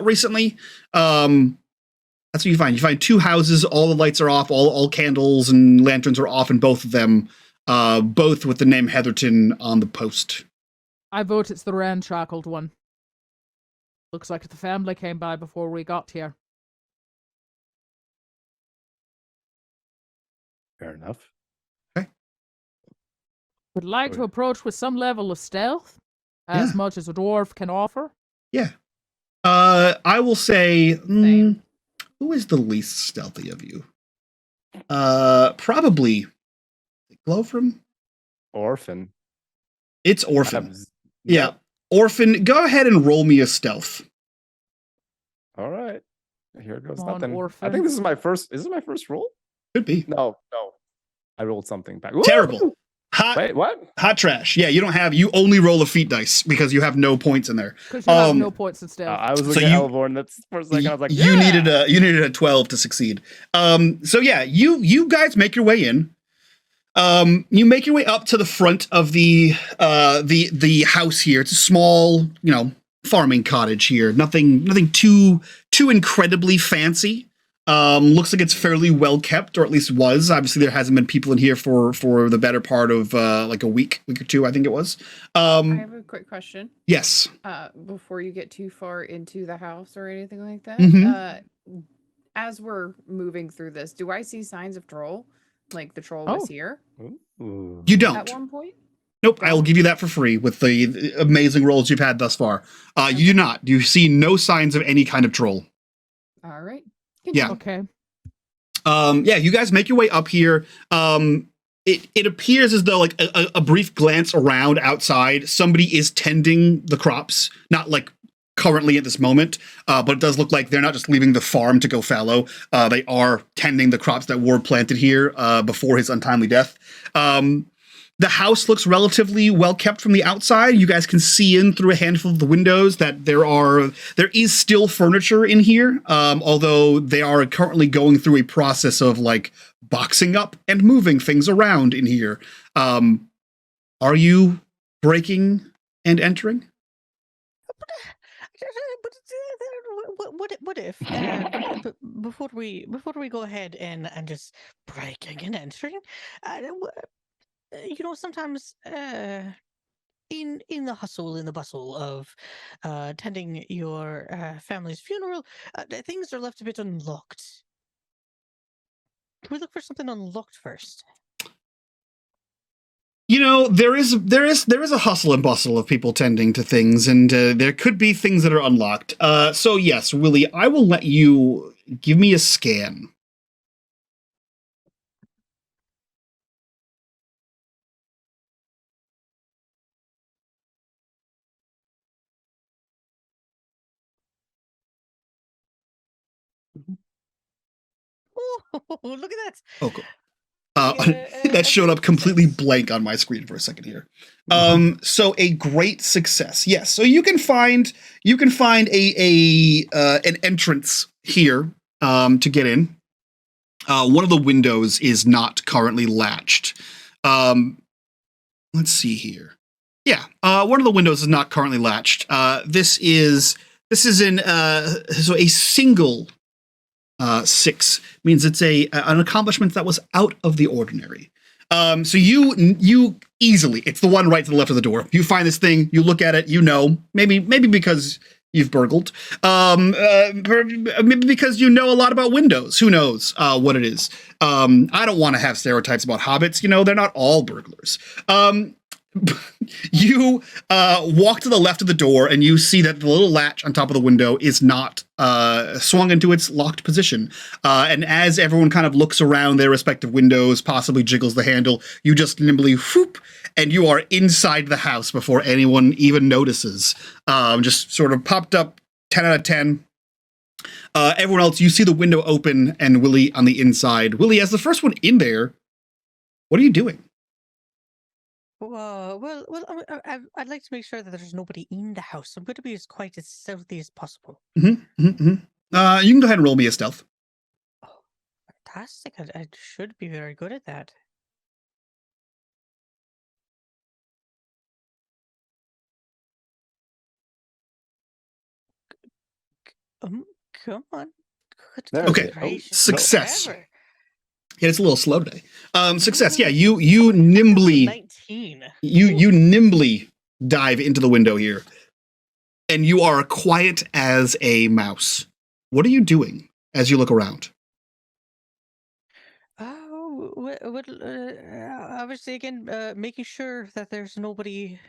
Speaker 1: recently. That's what you find. You find 2 houses, all the lights are off, all candles and lanterns are off in both of them, both with the name Heatherton on the post.
Speaker 4: I vote it's the ramshackled one. Looks like the family came by before we got here.
Speaker 7: Fair enough.
Speaker 4: Would like to approach with some level of stealth. as
Speaker 1: Yeah.
Speaker 4: much as a dwarf can offer.
Speaker 1: Yeah. I will say,
Speaker 3: Same.
Speaker 1: who is the least stealthy of you? Probably Glowfram.
Speaker 7: Orphan.
Speaker 1: It's Orphan.
Speaker 7: Yep.
Speaker 1: Yeah. Orphan, go ahead and roll me a stealth.
Speaker 7: All right. Here goes
Speaker 4: Come on,
Speaker 7: nothing. I
Speaker 4: Orphan.
Speaker 7: think this is my first. Is this my first roll?
Speaker 1: Could be.
Speaker 7: No. I rolled something back.
Speaker 1: Terrible.
Speaker 7: Woo!
Speaker 1: Hot,
Speaker 7: Wait, what?
Speaker 1: hot trash. Yeah, you only roll a feat dice because you have no points in there.
Speaker 4: Because you have no points in stealth.
Speaker 7: I was
Speaker 1: So
Speaker 7: looking
Speaker 1: you-
Speaker 7: at Elvorn. That's for a second. I was like,
Speaker 1: you
Speaker 7: yeah!
Speaker 1: needed a 12 to succeed. So yeah, you guys make your way in. You make your way up to the front of the house here. It's a small, farming cottage here. Nothing too incredibly fancy. Looks like it's fairly well kept, or at least was. Obviously, there hasn't been people in here for the better part of like a week or two, I think it was.
Speaker 3: I have a quick question.
Speaker 1: Yes.
Speaker 3: Before you get too far into the house or anything like that.
Speaker 1: Mhm.
Speaker 3: As we're moving through this, do I see signs of troll? Like the troll was
Speaker 4: Oh.
Speaker 3: here
Speaker 7: Ooh.
Speaker 1: You
Speaker 3: at
Speaker 1: don't.
Speaker 3: one point?
Speaker 1: Nope. I will give you that for free with the amazing rolls you've had thus far. You do not. You see no signs of any kind of troll.
Speaker 3: All right.
Speaker 1: Yeah.
Speaker 4: Okay.
Speaker 1: Yeah, you guys make your way up here. It appears as though like a brief glance around outside, somebody is tending the crops, not like currently at this moment, but it does look like they're not just leaving the farm to go fallow. They are tending the crops that were planted here before his untimely death. The house looks relatively well kept from the outside. You guys can see in through a handful of the windows that there is still furniture in here, although they are currently going through a process of like boxing up and moving things around in here. Are you breaking and entering?
Speaker 5: What if before we go ahead and just breaking and entering, sometimes in the hustle, in the bustle of attending your family's funeral, things are left a bit unlocked. Can we look for something unlocked first?
Speaker 1: There is a hustle and bustle of people tending to things, and there could be things that are unlocked. So yes, Willie, I will let you give me a scan.
Speaker 5: Oh, look at that!
Speaker 1: Oh, cool.
Speaker 5: Yeah,
Speaker 1: that showed up completely
Speaker 5: success.
Speaker 1: blank on my screen for a second here. So a great success. Yes. So you can find an entrance here to get in. One of the windows is not currently latched. Let's see here. Yeah, one of the windows is not currently latched. This is in so a single 6 means it's an accomplishment that was out of the ordinary. So you easily, it's the one right to the left of the door. You find this thing, you look at it, maybe because you've burgled, maybe because you know a lot about windows. Who knows what it is? I don't want to have stereotypes about hobbits. They're not all burglars. You walk to the left of the door and you see that the little latch on top of the window is not swung into its locked position. And as everyone kind of looks around their respective windows, possibly jiggles the handle, you just nimbly whoop, and you are inside the house before anyone even notices. Just sort of popped up 10 out of 10. Everyone else, you see the window open and Willie on the inside. Willie, as the first one in there, what are you doing?
Speaker 5: Well, I'd like to make sure that there's nobody in the house. I'm going to be as quiet as stealthy as possible.
Speaker 1: You can go ahead and roll me a stealth.
Speaker 5: Oh, fantastic. I should be very good at that. Come on.
Speaker 7: There
Speaker 1: Okay.
Speaker 5: gracious,
Speaker 1: Success.
Speaker 5: whatever.
Speaker 1: Yeah, it's a little slow today. Success. Yeah, you nimbly
Speaker 5: 19.
Speaker 1: you nimbly dive into the window here, and you are quiet as a mouse. What are you doing as you look around?
Speaker 5: Oh, obviously, again, making sure that there's nobody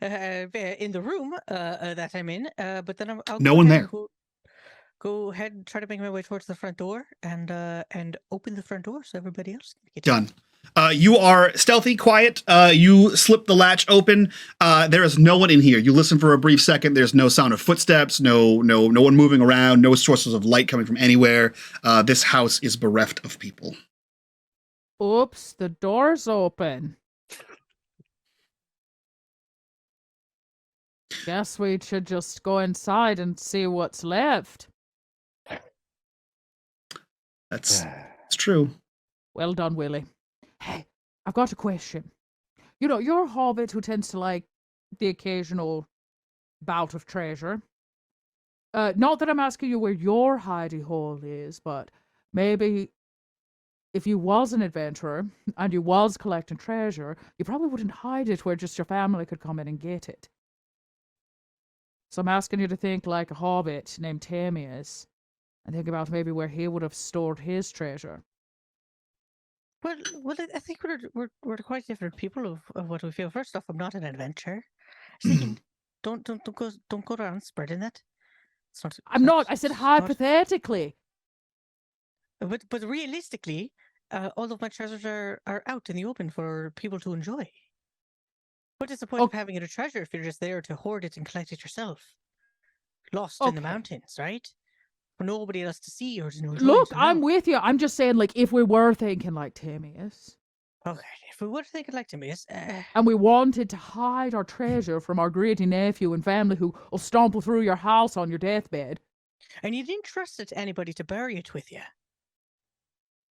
Speaker 5: in the room that I'm in. But then I'll
Speaker 1: No
Speaker 5: go
Speaker 1: one
Speaker 5: ahead
Speaker 1: there.
Speaker 5: and go ahead and try to make my way towards the front door and open the front door so everybody else can get in.
Speaker 1: Done. You are stealthy, quiet. You slip the latch open. There is no one in here. You listen for a brief second. There's no sound of footsteps. No one moving around. No sources of light coming from anywhere. This house is bereft of people.
Speaker 4: Oops, the door's open. Guess we should just go inside and see what's left.
Speaker 1: That's true.
Speaker 4: Well done, Willie. Hey, I've got a question. You know, you're a hobbit who tends to like the occasional bout of treasure. Not that I'm asking you where your hidey hole is, but maybe if you was an adventurer and you was collecting treasure, you probably wouldn't hide it where just your family could come in and get it. So I'm asking you to think like a hobbit named Tamius and think about maybe where he would have stored his treasure.
Speaker 5: Well, I think we're quite different people of what we feel. First off, I'm not an adventurer. Second, don't go around spreading that. It's not,
Speaker 4: I'm not. I said hypothetically.
Speaker 5: But realistically, all of my treasures are out in the open for people to enjoy. What is the point of having it a treasure if you're just there to hoard it and collect it yourself? Lost in the mountains, right? For nobody else to see or to enjoy.
Speaker 4: Look, I'm with you. I'm just saying, like, if we were thinking like Tamius.
Speaker 5: Okay, if we were thinking like Tamius.
Speaker 4: And we wanted to hide our treasure from our greedy nephew and family who will stomp through your house on your deathbed.
Speaker 5: And you didn't trust it to anybody to bury it with you.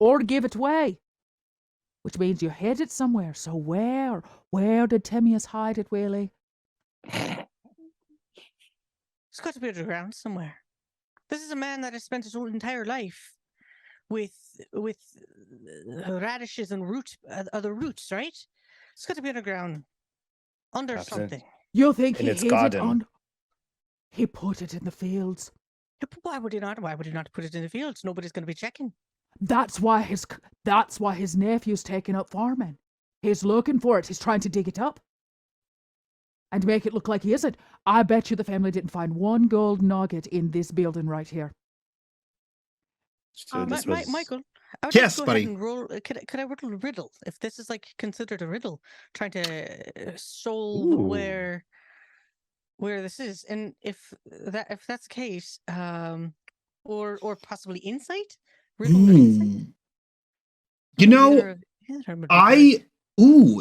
Speaker 4: Or to give it away. Which means you hid it somewhere. So where? Where did Tamius hide it, Willie?
Speaker 5: It's got to be underground somewhere. This is a man that has spent his whole entire life with radishes and other roots, right? It's got to be underground, under something.
Speaker 4: You think he
Speaker 7: its
Speaker 4: hid
Speaker 7: garden.
Speaker 4: it on? He put it in the fields.
Speaker 5: Why would he not? Why would he not put it in the fields? Nobody's going to be checking.
Speaker 4: That's why his nephew's taking up farming. He's looking for it. He's trying to dig it up. And make it look like he isn't. I bet you the family didn't find one gold nugget in this building right here.
Speaker 7: So this was...
Speaker 5: Michael, I would
Speaker 1: Yes,
Speaker 5: go
Speaker 1: buddy.
Speaker 5: ahead and roll. Could I riddle a riddle? If this is like considered a riddle, trying to solve
Speaker 7: Ooh.
Speaker 5: where this is, and if that's the case, or possibly insight, riddle or insight.
Speaker 1: You know,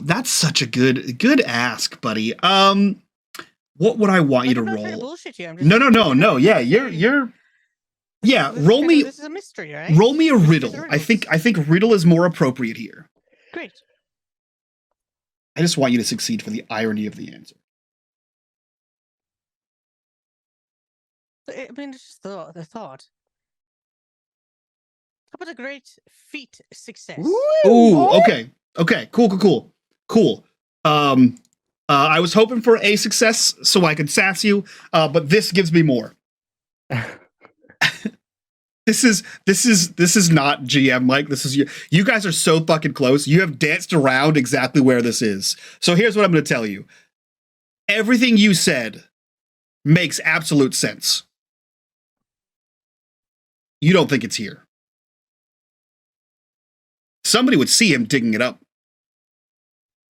Speaker 1: that's such a good ask, buddy. What would I want you to roll?
Speaker 5: Bullshit you.
Speaker 1: No. Yeah, you're. Yeah, roll me.
Speaker 5: This is a mystery, right?
Speaker 1: Roll me a riddle. I think riddle is more appropriate here.
Speaker 5: Great.
Speaker 1: I just want you to succeed for the irony of the answer.
Speaker 5: I mean, it's just the thought. How about a great feat success?
Speaker 1: Ooh, okay. Cool. I was hoping for a success so I could sass you, but this gives me more. This is not GM Mike. This is you. You guys are so fucking close. You have danced around exactly where this is. So here's what I'm going to tell you. Everything you said makes absolute sense. You don't think it's here. Somebody would see him digging it up.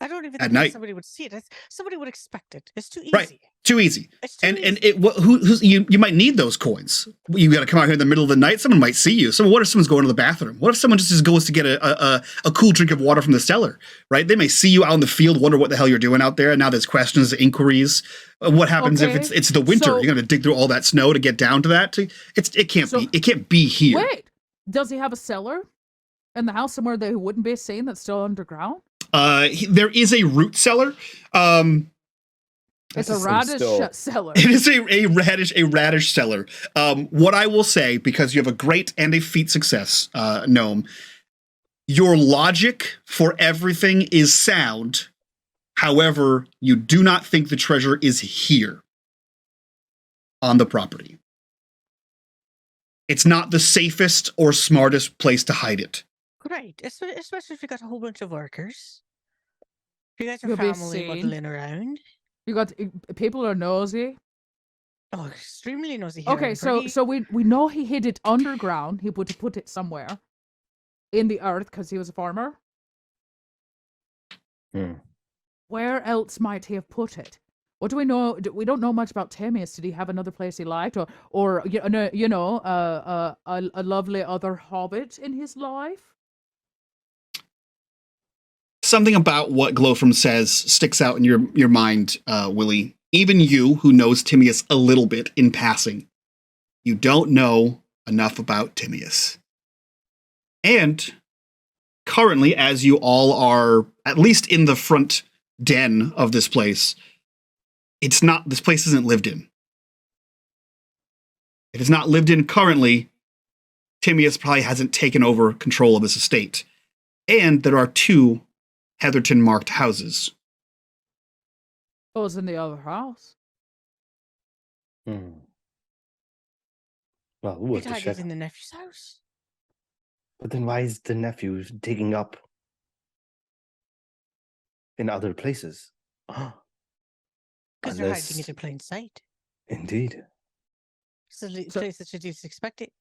Speaker 5: I don't even
Speaker 1: at
Speaker 5: think
Speaker 1: night.
Speaker 5: Somebody would see it. Somebody would expect it. It's too easy.
Speaker 1: Right. Too easy.
Speaker 5: It's too easy.
Speaker 1: And you might need those coins. You got to come out here in the middle of the night. Someone might see you. What if someone's going to the bathroom? What if someone just goes to get a cool drink of water from the cellar? Right? They may see you out in the field, wonder what the hell you're doing out there. And now there's questions, inquiries. What happens if it's the winter? You're going to dig through all that snow to get down to that. It can't be here.
Speaker 4: Wait, does he have a cellar in the house somewhere that he wouldn't be seen that's still underground?
Speaker 1: There is a root cellar.
Speaker 4: It's a radish cellar.
Speaker 1: It is a radish cellar. What I will say, because you have a great and a feat success, Gnome, your logic for everything is sound. However, you do not think the treasure is here on the property. It's not the safest or smartest place to hide it.
Speaker 5: Great, especially if you got a whole bunch of workers. If you got your
Speaker 4: You'll be
Speaker 5: family
Speaker 4: seen.
Speaker 5: muddling around.
Speaker 4: You got people are nosy.
Speaker 5: Oh, extremely nosy here.
Speaker 4: Okay,
Speaker 5: and
Speaker 4: so
Speaker 5: pretty-
Speaker 4: we know he hid it underground. He would put it somewhere in the earth because he was a farmer. Where else might he have put it? What do we know? We don't know much about Timaeus. Did he have another place he liked, or a lovely other hobbit in his life?
Speaker 1: Something about what Glowfram says sticks out in your mind, Willie. Even you, who knows Timaeus a little bit in passing, you don't know enough about Timaeus. And currently, as you all are, at least in the front den of this place, this place isn't lived in. It is not lived in currently. Timaeus probably hasn't taken over control of this estate. And there are 2 Heatherton marked houses.
Speaker 4: Oh, it's in the other house.
Speaker 7: Well, who
Speaker 5: You
Speaker 7: was the
Speaker 5: tied it
Speaker 7: chef?
Speaker 5: in the nephew's house.
Speaker 7: But then why is the nephew digging up in other places?
Speaker 5: Because they're hiding
Speaker 7: Unless-
Speaker 5: it in plain sight.
Speaker 7: Indeed.
Speaker 5: It's a
Speaker 4: So-
Speaker 5: place that you least expect it.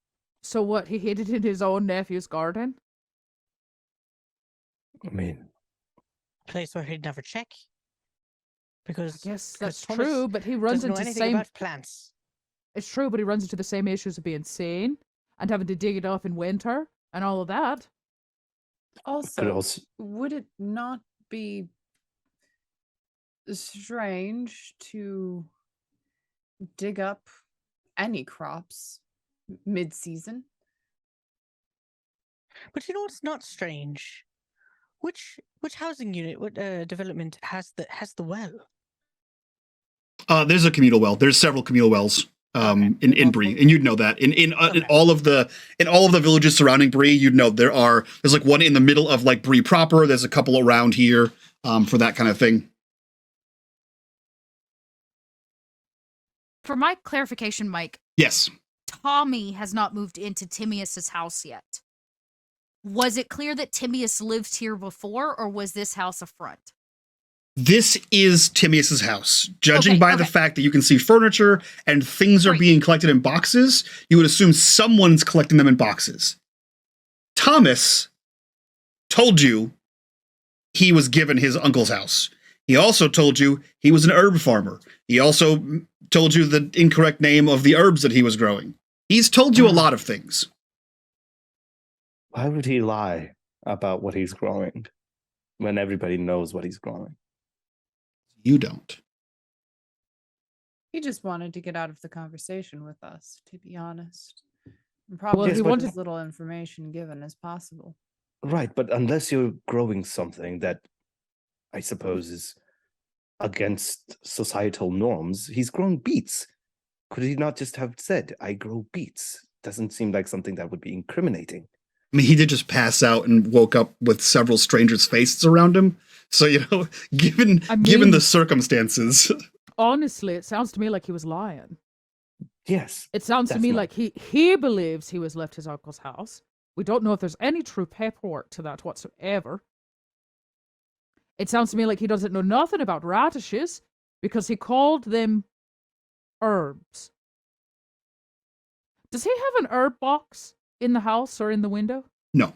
Speaker 4: So what? He hid it in his own nephew's garden.
Speaker 7: I mean,
Speaker 5: Place where he'd never check. Because
Speaker 4: I guess
Speaker 5: because
Speaker 4: that's
Speaker 5: Thomas
Speaker 4: true, but he runs
Speaker 5: doesn't know
Speaker 4: into the
Speaker 5: anything
Speaker 4: same.
Speaker 5: about plants.
Speaker 4: It's true, but he runs into the same issues of being sane and having to dig it up in winter and all of that.
Speaker 3: Also, would it not be strange to dig up any crops mid-season?
Speaker 5: But you know what's not strange? Which housing unit, what development has the well?
Speaker 1: There's a communal well. There's several communal wells in
Speaker 3: Multiple?
Speaker 1: Bree, and you'd know that. In
Speaker 5: Okay.
Speaker 1: all of the villages surrounding Bree, you'd know there's like one in the middle of like Bree proper. There's a couple around here for that kind of thing.
Speaker 2: For my clarification, Mike,
Speaker 1: Yes.
Speaker 2: Tommy has not moved into Timaeus's house yet. Was it clear that Timaeus lived here before, or was this house a front?
Speaker 1: This is Timaeus's house. Judging by the
Speaker 2: Okay.
Speaker 1: fact that you can see furniture and things are
Speaker 2: Great.
Speaker 1: being collected in boxes, you would assume someone's collecting them in boxes. Thomas told you he was given his uncle's house. He also told you he was an herb farmer. He also told you the incorrect name of the herbs that he was growing. He's told you a lot of things.
Speaker 7: why would he lie about what he's growing when everybody knows what he's growing?
Speaker 1: You don't.
Speaker 3: He just wanted to get out of the conversation with us, to be honest. And probably
Speaker 7: Yes,
Speaker 3: he
Speaker 7: but-
Speaker 3: wanted as little information given as possible.
Speaker 7: Right, but unless you're growing something that I suppose is against societal norms, he's growing beets. Could he not just have said, I grow beets? Doesn't seem like something that would be incriminating.
Speaker 1: I mean, he did just pass out and woke up with several strangers' faces around him. So, given the circumstances.
Speaker 4: Honestly, it sounds to me like he was lying.
Speaker 7: Yes.
Speaker 4: It sounds to
Speaker 7: That's
Speaker 4: me
Speaker 7: not-
Speaker 4: like he believes he was left his uncle's house. We don't know if there's any true paperwork to that whatsoever. It sounds to me like he doesn't know nothing about radishes because he called them herbs. Does he have an herb box in the house or in the window?
Speaker 1: No.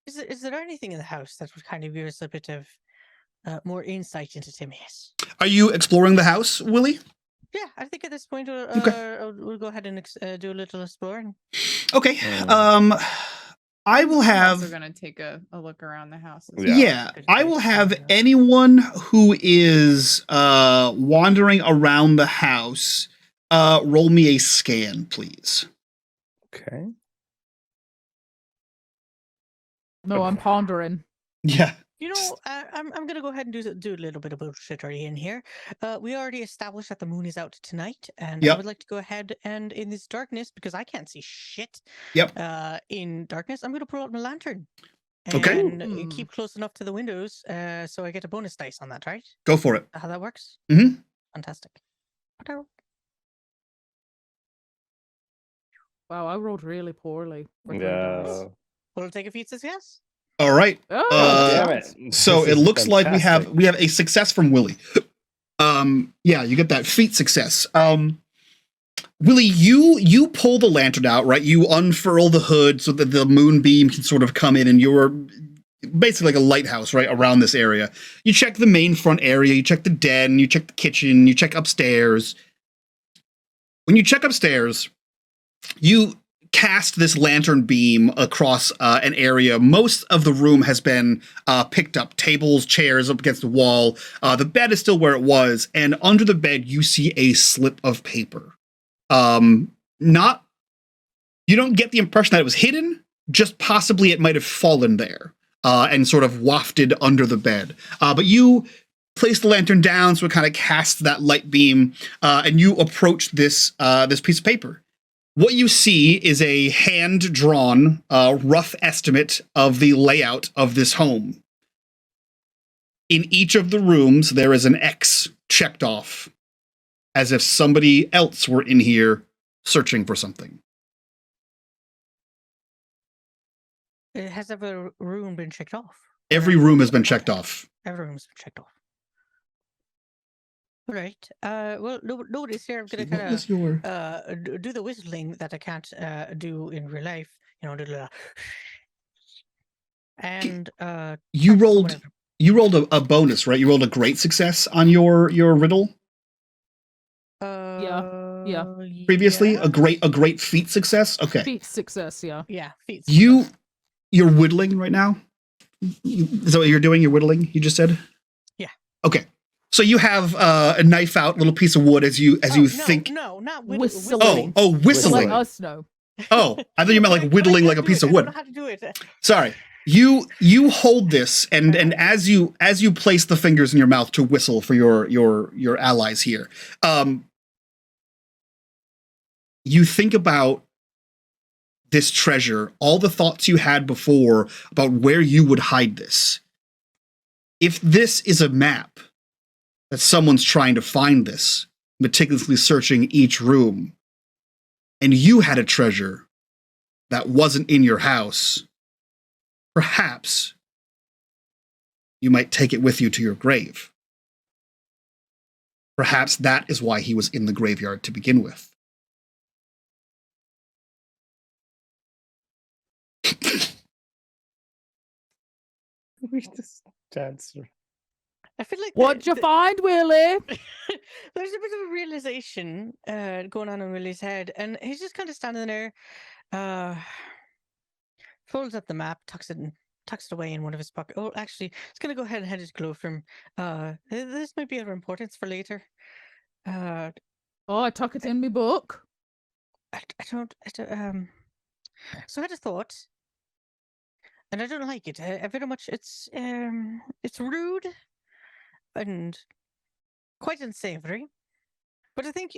Speaker 5: Is there anything in the house that would kind of give us a bit of more insight into Timaeus?
Speaker 1: Are you exploring the house, Willie?
Speaker 5: Yeah, I think at this point we'll go ahead and do a little exploring.
Speaker 1: Okay. I will
Speaker 3: I'm
Speaker 1: have.
Speaker 3: also gonna take a look around the house. as
Speaker 7: Yeah.
Speaker 3: well.
Speaker 1: Yeah,
Speaker 5: Good
Speaker 1: I will
Speaker 5: place.
Speaker 1: have
Speaker 5: Yeah.
Speaker 1: anyone who is wandering around the house roll me a scan, please.
Speaker 7: Okay.
Speaker 4: No, I'm pondering.
Speaker 1: Yeah.
Speaker 5: You know, I'm gonna go ahead and do a little bit of bullshittery in here. We already established that the moon is out tonight, and I
Speaker 1: Yep.
Speaker 5: would like to go ahead and in this darkness, because I can't see shit.
Speaker 1: Yep.
Speaker 5: In darkness, I'm gonna pull out my lantern.
Speaker 1: Okay.
Speaker 5: And
Speaker 4: Ooh.
Speaker 5: keep close enough to the windows, so I get a bonus dice on that, right?
Speaker 1: Go for it.
Speaker 5: How that works?
Speaker 1: Mhm.
Speaker 5: Fantastic. Whatever.
Speaker 4: Wow, I rolled really poorly for 3 dice.
Speaker 7: Yeah.
Speaker 5: Will it take a feat success?
Speaker 1: All right.
Speaker 4: Oh,
Speaker 7: God damn
Speaker 4: nice.
Speaker 7: it.
Speaker 1: So
Speaker 7: This
Speaker 1: it
Speaker 7: is
Speaker 1: looks like we have
Speaker 7: fantastic.
Speaker 1: a success from Willie. Yeah, you get that feat success. Willie, you pull the lantern out, right? You unfurl the hood so that the moonbeam can sort of come in, and you're basically like a lighthouse, right, around this area. You check the main front area, you check the den, you check the kitchen, you check upstairs. When you check upstairs, you cast this lantern beam across an area. Most of the room has been picked up. Tables, chairs up against the wall. The bed is still where it was, and under the bed you see a slip of paper. Not, you don't get the impression that it was hidden, just possibly it might have fallen there and sort of wafted under the bed. But you place the lantern down so it kind of casts that light beam, and you approach this this piece of paper. What you see is a hand-drawn, rough estimate of the layout of this home. In each of the rooms, there is an X checked off, as if somebody else were in here searching for something.
Speaker 5: Has every room been checked off?
Speaker 1: Every room has been checked off.
Speaker 5: Every room's been checked off. All right. Well, nobody's here. I'm gonna
Speaker 1: What
Speaker 5: kind
Speaker 1: was your...
Speaker 5: of do the whistling that I can't do in real life. You know, and
Speaker 1: You
Speaker 5: talk to someone
Speaker 1: rolled...
Speaker 5: else.
Speaker 1: You rolled a bonus, right? You rolled a great success on your riddle
Speaker 4: Yeah.
Speaker 1: previously.
Speaker 5: Yeah.
Speaker 1: A great feat success. Okay.
Speaker 4: Feat success, yeah.
Speaker 5: Yeah, feats.
Speaker 1: You're whittling right now. Is that what you're doing? You're whittling. You just said.
Speaker 5: Yeah.
Speaker 1: Okay. So you have a knife out, little piece of wood as you think.
Speaker 5: No, not
Speaker 4: Whistling.
Speaker 1: Oh, whistling.
Speaker 4: Let us know.
Speaker 1: Oh, I thought you meant like whittling like a piece of
Speaker 5: I don't
Speaker 1: wood.
Speaker 5: know how to do it.
Speaker 1: Sorry. You hold this, and as you place the fingers in your mouth to whistle for your allies here, you think about this treasure, all the thoughts you had before about where you would hide this. If this is a map that someone's trying to find this, meticulously searching each room, and you had a treasure that wasn't in your house, perhaps you might take it with you to your grave. Perhaps that is why he was in the graveyard to begin with.
Speaker 7: Read this answer.
Speaker 5: I feel like
Speaker 4: What'd you find, Willie?
Speaker 5: there's a bit of a realization going on in Willie's head, and he's just kind of standing there, folds up the map, tucks it away in one of his pockets. Oh, actually, he's gonna go ahead and hand his glove from. This might be of importance for later.
Speaker 4: Oh, I tuck it in my book.
Speaker 5: I don't. So I had a thought, and I don't like it. I very much. It's rude and quite unsavory. But I think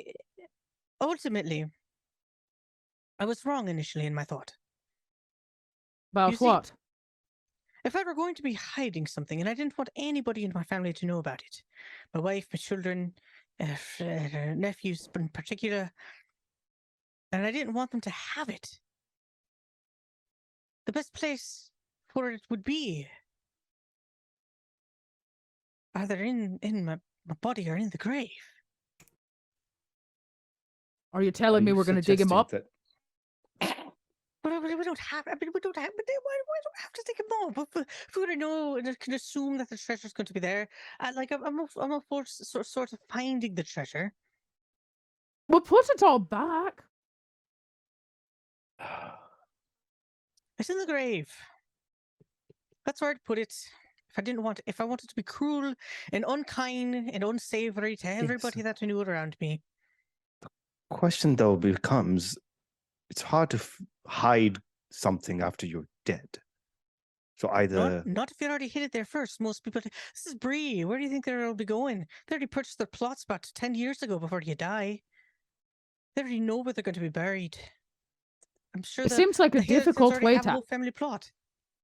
Speaker 5: ultimately, I was wrong initially in my thought.
Speaker 4: About
Speaker 5: You see,
Speaker 4: what?
Speaker 5: if I were going to be hiding something, and I didn't want anybody in my family to know about it, my wife, my children, nephews in particular, and I didn't want them to have it, the best place for it would be either in my body or in the grave.
Speaker 4: Are you telling me we're going to dig him up?
Speaker 5: But we don't have. I mean, we don't have. But why do we have to dig him up? If we already know and can assume that the treasure's going to be there, I'm all for sort of finding the treasure.
Speaker 4: We'll put it all back.
Speaker 5: It's in the grave. That's where I'd put it. If I wanted to be cruel and unkind and unsavory to everybody that I knew around me.
Speaker 7: Question though becomes, it's hard to hide something after you're dead. So either
Speaker 5: Not if you already hid it there first. Most people. This is Bree. Where do you think they'll be going? They already purchased their plots about 10 years ago before you die. They already know where they're going to be buried. I'm sure.
Speaker 4: It seems like a difficult way
Speaker 5: have a
Speaker 4: to.
Speaker 5: whole family plot.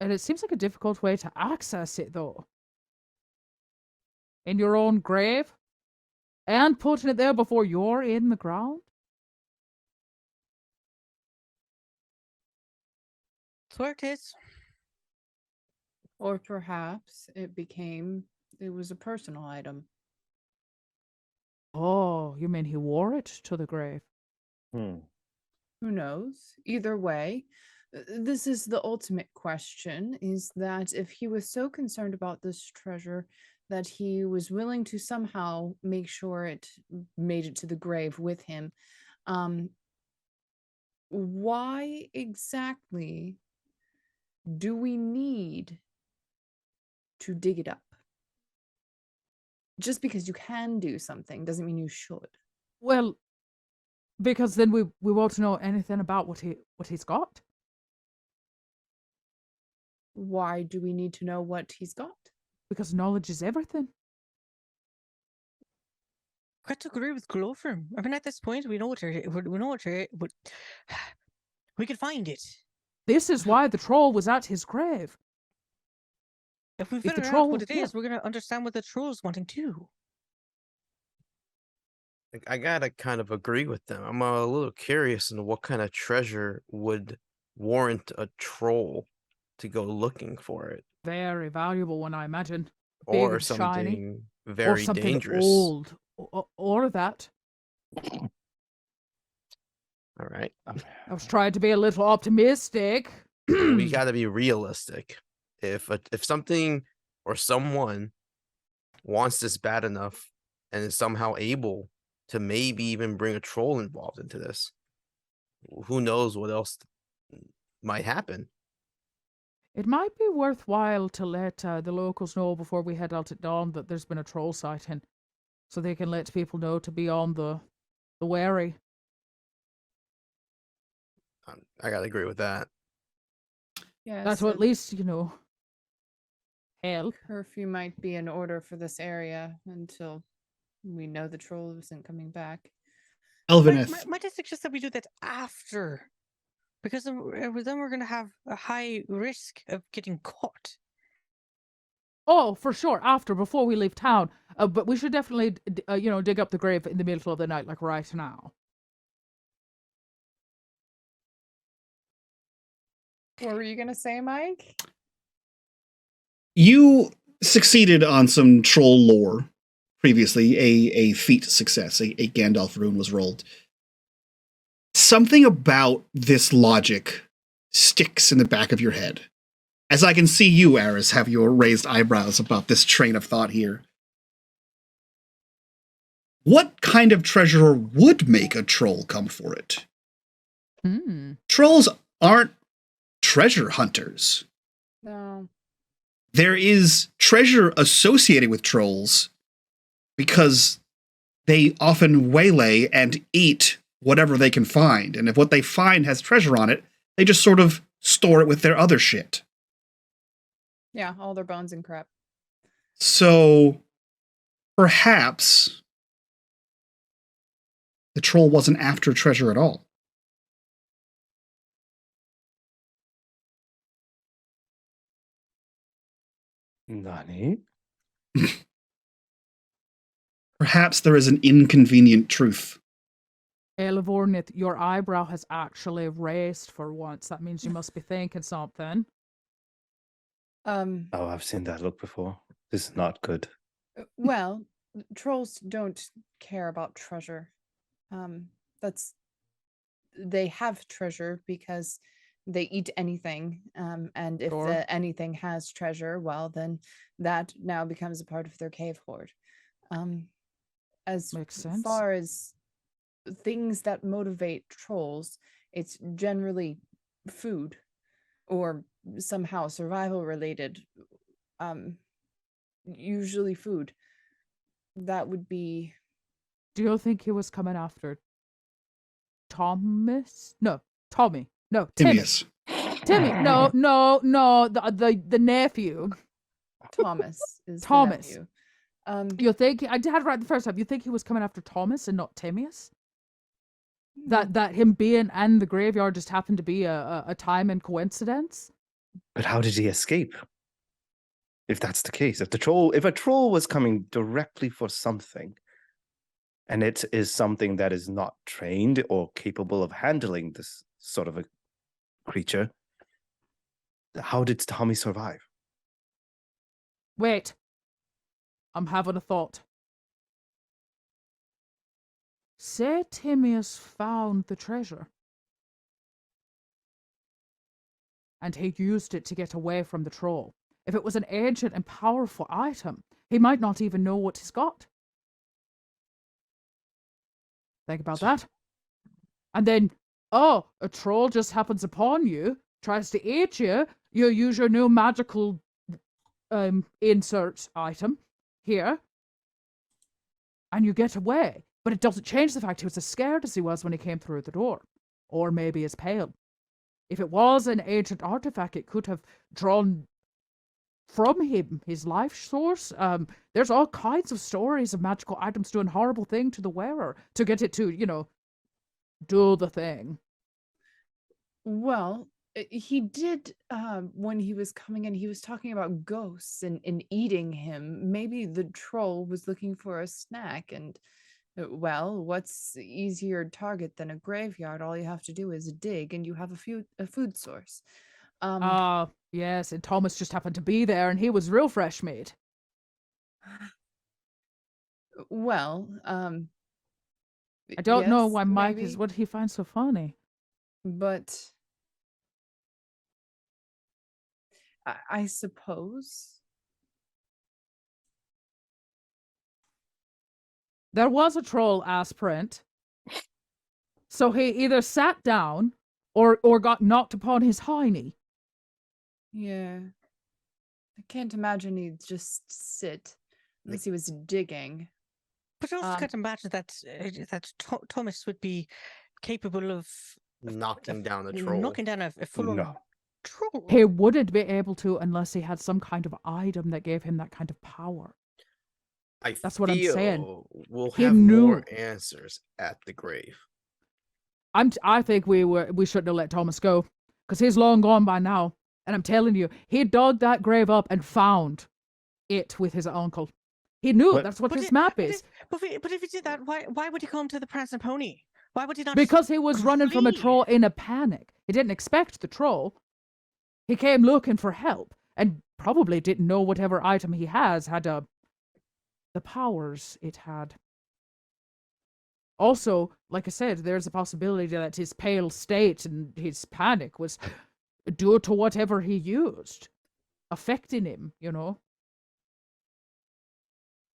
Speaker 4: And it seems like a difficult way to access it, though. In your own grave? And putting it there before you're in the ground?
Speaker 5: That's where it is.
Speaker 3: Or perhaps it was a personal item.
Speaker 4: Oh, you mean he wore it to the grave?
Speaker 7: Hmm.
Speaker 3: Who knows? Either way, this is the ultimate question, is that if he was so concerned about this treasure that he was willing to somehow make sure it made it to the grave with him, why exactly do we need to dig it up? Just because you can do something doesn't mean you should.
Speaker 4: Well, because then we won't know anything about what he's got.
Speaker 3: Why do we need to know what he's got?
Speaker 4: Because knowledge is everything.
Speaker 5: Got to agree with Glover. I mean, at this point, we know what we can find it.
Speaker 4: This is why the troll was at his grave.
Speaker 5: If we
Speaker 4: If the
Speaker 5: figure out
Speaker 4: troll-
Speaker 5: what it is,
Speaker 4: yeah.
Speaker 5: we're gonna understand what the troll's wanting too.
Speaker 6: I gotta kind of agree with them. I'm a little curious in what kind of treasure would warrant a troll to go looking for it,
Speaker 4: Very valuable one, I imagine. Big
Speaker 6: or
Speaker 4: and shiny.
Speaker 6: something
Speaker 4: Or
Speaker 6: very
Speaker 4: something
Speaker 6: dangerous.
Speaker 4: old. Or that.
Speaker 6: All right,
Speaker 4: I was trying to be a little optimistic.
Speaker 6: we got to be realistic. If something or someone wants this bad enough and is somehow able to maybe even bring a troll involved into this, who knows what else might happen.
Speaker 4: It might be worthwhile to let the locals know before we head out at dawn that there's been a troll sighting, so they can let people know to be on the wary.
Speaker 6: I gotta agree with that.
Speaker 3: Yes,
Speaker 4: That's what at least, hell.
Speaker 3: curfew might be in order for this area until we know the troll isn't coming back.
Speaker 1: Elveneth.
Speaker 5: Might I suggest that we do that after? Because then we're going to have a high risk of getting caught.
Speaker 4: Oh, for sure, before we leave town. But we should definitely, dig up the grave in the middle of the night, like right now.
Speaker 3: What were you gonna say, Mike?
Speaker 1: You succeeded on some troll lore previously, a feat success, a Gandalf rune was rolled. Something about this logic sticks in the back of your head. As I can see you, Aris, have your raised eyebrows about this train of thought here. What kind of treasure would make a troll come for it? Trolls aren't treasure hunters.
Speaker 3: No.
Speaker 1: There is treasure associated with trolls because they often waylay and eat whatever they can find. And if what they find has treasure on it, they just sort of store it with their other shit.
Speaker 3: Yeah, all their bones and crap.
Speaker 1: So perhaps the troll wasn't after treasure at all.
Speaker 7: Nani?
Speaker 1: Perhaps there is an inconvenient truth.
Speaker 4: Elevornith, your eyebrow has actually raised for once. That means you must be thinking something.
Speaker 7: Oh, I've seen that look before. This is not good.
Speaker 3: Well, trolls don't care about treasure. They have treasure because they eat anything. And if
Speaker 4: Sure.
Speaker 3: anything has treasure, well, then that now becomes a part of their cave hoard. As
Speaker 4: Makes sense.
Speaker 3: far as things that motivate trolls, it's generally food or somehow survival related. Usually food. That would be.
Speaker 4: Do you think he was coming after Thomas? No, Tommy. No, Timmy.
Speaker 1: Timaeus.
Speaker 4: Timmy. No. The nephew.
Speaker 3: Thomas is
Speaker 4: Thomas.
Speaker 3: the nephew.
Speaker 4: You think I had it right the first time? You think he was coming after Thomas and not Timaeus? That him being in the graveyard just happened to be a time and coincidence?
Speaker 7: But how did he escape? If that's the case, if a troll was coming directly for something, and it is something that is not trained or capable of handling this sort of a creature, How did Tommy survive?
Speaker 4: Wait. I'm having a thought. Say Timaeus found the treasure. And he used it to get away from the troll. If it was an ancient and powerful item, he might not even know what he's got. Think about that. And then, a troll just happens upon you, tries to eat you, you use your new magical insert item here, and you get away. But it doesn't change the fact he was as scared as he was when he came through the door. Or maybe as pale. If it was an ancient artifact, it could have drawn from him his life source. There's all kinds of stories of magical items doing horrible thing to the wearer to get it to, do the thing.
Speaker 3: Well, he did, when he was coming in, he was talking about ghosts and eating him. Maybe the troll was looking for a snack and, well, what's easier target than a graveyard? All you have to do is dig and you have a food source.
Speaker 4: Yes, and Thomas just happened to be there and he was real fresh meat.
Speaker 3: Well,
Speaker 4: I don't know
Speaker 3: yes,
Speaker 4: why Mike
Speaker 3: maybe,
Speaker 4: is what he finds so funny.
Speaker 3: but I suppose.
Speaker 4: There was a troll aspirant. So he either sat down or got knocked upon his hiney.
Speaker 3: Yeah. I can't imagine he'd just sit unless he was digging.
Speaker 5: But also can't imagine that Thomas would be capable of
Speaker 6: Knocking down a troll.
Speaker 5: knocking down a full-on
Speaker 7: No.
Speaker 5: troll.
Speaker 4: He wouldn't be able to unless he had some kind of item that gave him that kind of power. That's what I'm saying.
Speaker 6: We'll
Speaker 4: He
Speaker 6: have
Speaker 4: knew.
Speaker 6: more answers at the grave.
Speaker 4: I think we shouldn't have let Thomas go because he's long gone by now. And I'm telling you, he dug that grave up and found it with his uncle. He knew
Speaker 7: But-
Speaker 4: that's what
Speaker 5: But
Speaker 4: this
Speaker 5: it-
Speaker 4: map
Speaker 5: but
Speaker 4: is.
Speaker 5: But if he did that, why would he come to the prancing pony? Why would he not?
Speaker 4: Because he was running from a
Speaker 5: flee?
Speaker 4: troll in a panic. He didn't expect the troll. He came looking for help and probably didn't know whatever item he had the powers it had. Also, like I said, there's a possibility that his pale state and his panic was due to whatever he used, affecting him,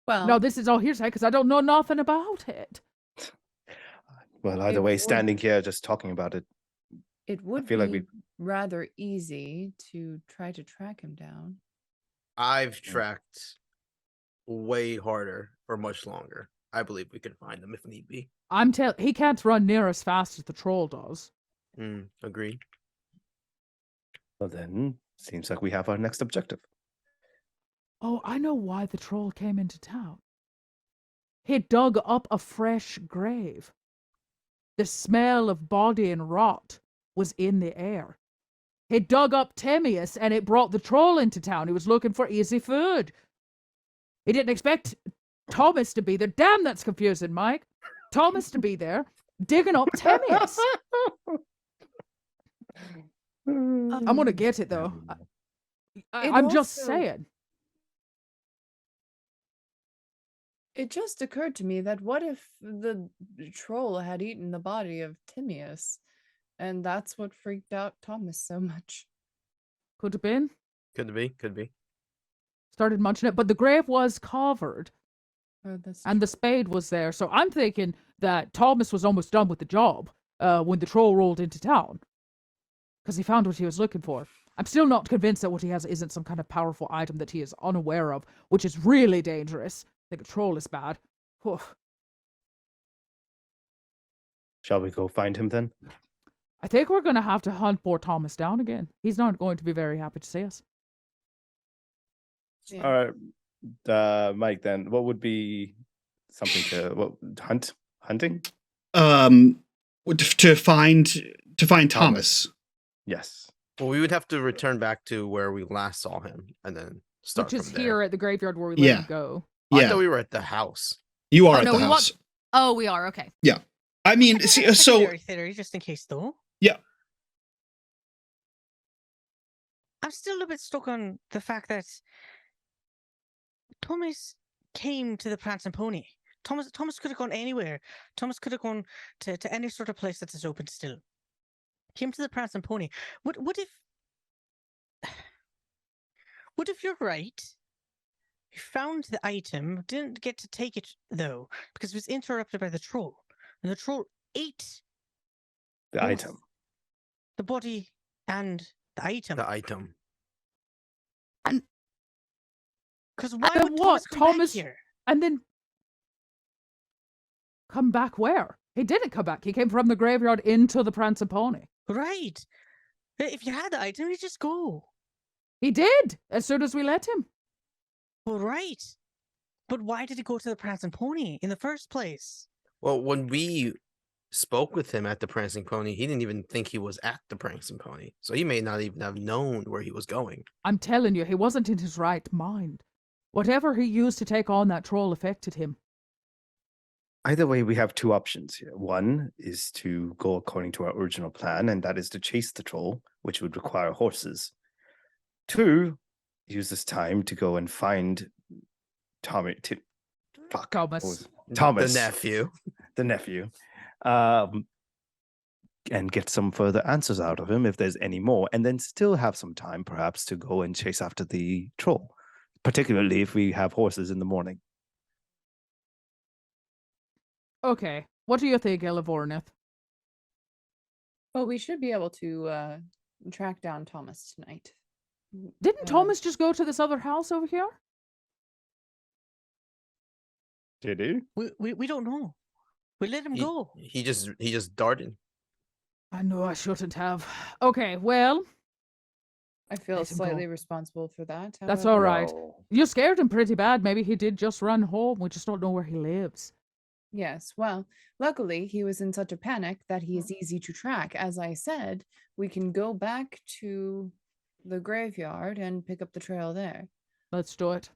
Speaker 3: Well,
Speaker 4: No, this is all hearsay because I don't know nothing about it.
Speaker 7: Well, either
Speaker 3: It
Speaker 7: way,
Speaker 3: would-
Speaker 7: standing here just talking about it,
Speaker 3: it would
Speaker 7: feel like
Speaker 3: be
Speaker 7: we-
Speaker 3: rather easy to try to track him down.
Speaker 6: I've tracked way harder for much longer. I believe we can find them if need be.
Speaker 4: He can't run near as fast as the troll does.
Speaker 6: Agreed.
Speaker 7: well then, seems like we have our next objective.
Speaker 4: Oh, I know why the troll came into town. He dug up a fresh grave. The smell of body and rot was in the air. He dug up Timaeus and it brought the troll into town. He was looking for easy food. He didn't expect Thomas to be there. Damn, that's confusing, Mike. Thomas to be there, digging up Timaeus. I'm gonna get it though. I'm just
Speaker 3: also-
Speaker 4: saying.
Speaker 3: It just occurred to me that what if the troll had eaten the body of Timaeus, and that's what freaked out Thomas so much.
Speaker 4: Could have been.
Speaker 6: Could be. Could be.
Speaker 4: Started munching it, but the grave was covered.
Speaker 3: Oh, that's
Speaker 4: And the spade was there. So I'm thinking that Thomas was almost done with the job when the troll rolled into town. Because he found what he was looking for. I'm still not convinced that what he has isn't some kind of powerful item that he is unaware of, which is really dangerous. I think a troll is bad. Oof.
Speaker 7: Shall we go find him then?
Speaker 4: I think we're going to have to hunt poor Thomas down again. He's not going to be very happy to see us.
Speaker 3: Yeah.
Speaker 7: All right, Mike. Then, what would be something to hunting?
Speaker 1: To find Thomas.
Speaker 7: Yes.
Speaker 6: Well, we would have to return back to where we last saw him and then start
Speaker 4: Which is
Speaker 6: from there.
Speaker 4: here at the graveyard where we let
Speaker 1: Yeah.
Speaker 4: him go.
Speaker 6: I
Speaker 1: Yeah,
Speaker 6: thought we were at the house.
Speaker 1: you are
Speaker 2: Oh,
Speaker 1: at
Speaker 2: no,
Speaker 1: the
Speaker 2: we
Speaker 1: house.
Speaker 2: Oh, we are. Okay.
Speaker 1: I mean, see, so
Speaker 5: Secondary theory, just in case though.
Speaker 1: Yeah.
Speaker 5: I'm still a bit stuck on the fact that Thomas came to the Prancing Pony. Thomas could have gone anywhere. Thomas could have gone to any sort of place that is open still. Came to the Prancing Pony. What if you're right? You found the item, didn't get to take it though, because it was interrupted by the troll. And the troll ate
Speaker 7: The
Speaker 5: both
Speaker 7: item.
Speaker 5: the body and the item.
Speaker 6: The item.
Speaker 5: Because why
Speaker 4: then
Speaker 5: would
Speaker 4: what?
Speaker 5: Thomas come back
Speaker 4: Thomas-
Speaker 5: here?
Speaker 4: And then come back where? He didn't come back. He came from the graveyard into the Prancing Pony.
Speaker 5: Right. If you had the item, you just go.
Speaker 4: He did, as soon as we let him.
Speaker 5: Well, right. But why did he go to the Prancing Pony in the first place?
Speaker 6: Well, when we spoke with him at the Prancing Pony, he didn't even think he was at the Prancing Pony. So he may not even have known where he was going.
Speaker 4: I'm telling you, he wasn't in his right mind. Whatever he used to take on that troll affected him.
Speaker 7: Either way, we have two options here. One is to go according to our original plan, and that is to chase the troll, which would require horses. Two, use this time to go and find Tommy. Fuck.
Speaker 4: Thomas.
Speaker 7: Thomas.
Speaker 6: The nephew.
Speaker 7: The nephew. And get some further answers out of him if there's any more, and then still have some time perhaps to go and chase after the troll, particularly if we have horses in the morning.
Speaker 4: Okay, what do you think, Elavornith?
Speaker 3: Well, we should be able to track down Thomas tonight.
Speaker 4: Didn't
Speaker 3: Uh,
Speaker 4: Thomas just go to this other house over here?
Speaker 7: Did he?
Speaker 5: We don't know. We let him go.
Speaker 6: He just darted.
Speaker 4: I know I shouldn't have. Okay, well,
Speaker 3: I feel
Speaker 4: Let him go.
Speaker 3: slightly responsible for that.
Speaker 4: That's
Speaker 3: however.
Speaker 4: all right.
Speaker 7: No.
Speaker 4: You scared him pretty bad. Maybe he did just run home. We just don't know where he lives.
Speaker 3: Yes, well, luckily he was in such a panic that he is easy to track. As I said, we can go back to the graveyard and pick up the trail there.
Speaker 4: Let's do it.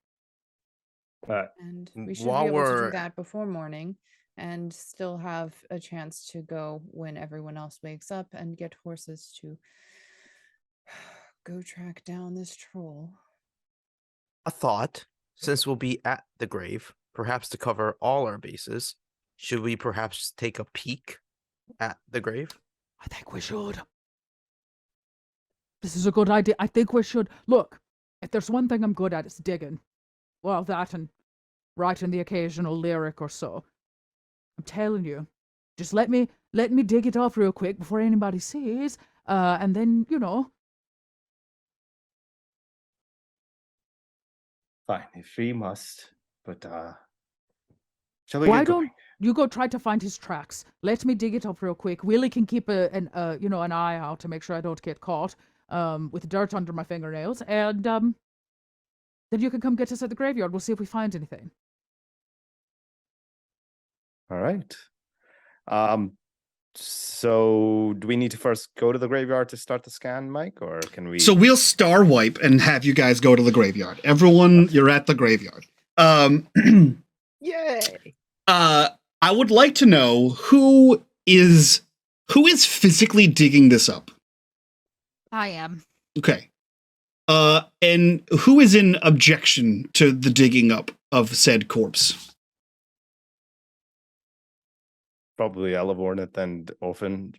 Speaker 3: And we should
Speaker 6: While
Speaker 3: be able to do
Speaker 6: we're-
Speaker 3: that before morning and still have a chance to go when everyone else wakes up and get horses to go track down this troll.
Speaker 6: A thought, since we'll be at the grave, perhaps to cover all our bases, should we perhaps take a peek at the grave?
Speaker 4: I think we should. This is a good idea. I think we should. Look, if there's one thing I'm good at, it's digging. Well, that and writing the occasional lyric or so. I'm telling you, just let me dig it off real quick before anybody sees, and then, you know.
Speaker 7: Fine, if we must, but shall we
Speaker 4: Why
Speaker 7: get
Speaker 4: don't
Speaker 7: going?
Speaker 4: you go try to find his tracks? Let me dig it up real quick. Willie can keep an eye out to make sure I don't get caught with dirt under my fingernails, and then you can come get us at the graveyard. We'll see if we find anything.
Speaker 7: All right. So do we need to first go to the graveyard to start the scan, Mike, or can we?
Speaker 1: So we'll star wipe and have you guys go to the graveyard. Everyone, you're at the graveyard.
Speaker 6: Yay!
Speaker 1: I would like to know who is physically digging this up.
Speaker 2: I am.
Speaker 1: Okay. And who is in objection to the digging up of said corpse?
Speaker 7: Probably Elavornith and Orphan.